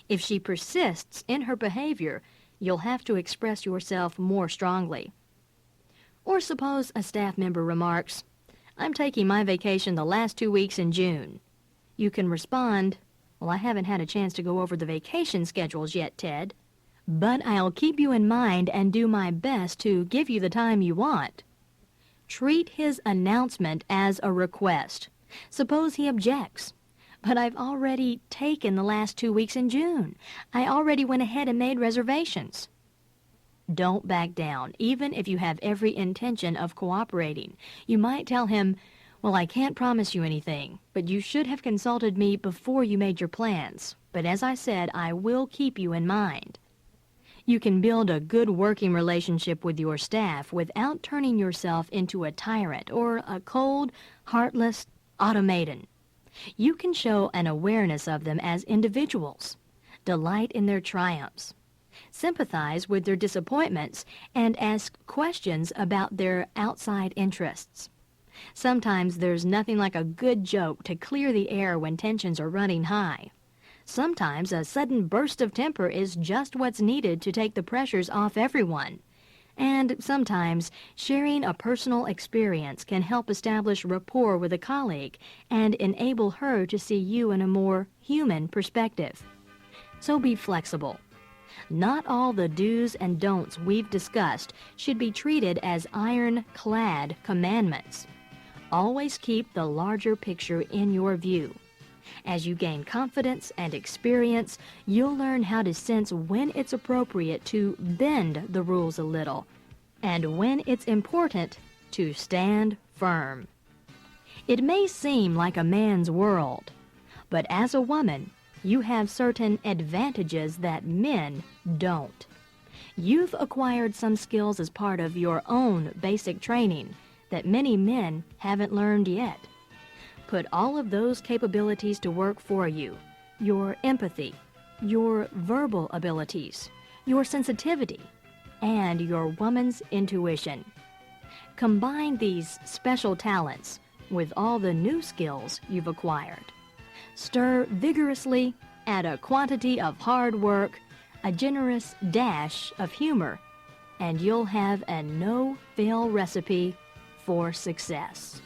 If she persists in her behavior, you'll have to express yourself more strongly. Or suppose a staff member remarks, "I'm taking my vacation the last 2 weeks in June." You can respond, "Well, I haven't had a chance to go over the vacation schedules yet, Ted, but I'll keep you in mind and do my best to give you the time you want." Treat his announcement as a request. Suppose he objects. But I've already taken the last 2 weeks in June. I already went ahead and made reservations. Don't back down, even if you have every intention of cooperating. You might tell him, well, I can't promise you anything, but you should have consulted me before you made your plans. But as I said, I will keep you in mind. You can build a good working relationship with your staff without turning yourself into a tyrant or a cold, heartless automaton. You can show an awareness of them as individuals, delight in their triumphs, sympathize with their disappointments, and ask questions about their outside interests. Sometimes there's nothing like a good joke to clear the air when tensions are running high. Sometimes a sudden burst of temper is just what's needed to take the pressures off everyone. And sometimes sharing a personal experience can help establish rapport with a colleague and enable her to see you in a more human perspective. So be flexible. Not all the do's and don'ts we've discussed should be treated as ironclad commandments. Always keep the larger picture in your view. As you gain confidence and experience, you'll learn how to sense when it's appropriate to bend the rules a little, and when it's important to stand firm. It may seem like a man's world, but as a woman, you have certain advantages that men don't. You've acquired some skills as part of your own basic training that many men haven't learned yet. Put all of those capabilities to work for you. Your empathy, your verbal abilities, your sensitivity, and your woman's intuition. Combine these special talents with all the new skills you've acquired. Stir vigorously, add a quantity of hard work, a generous dash of humor, and you'll have a no-fail recipe for success.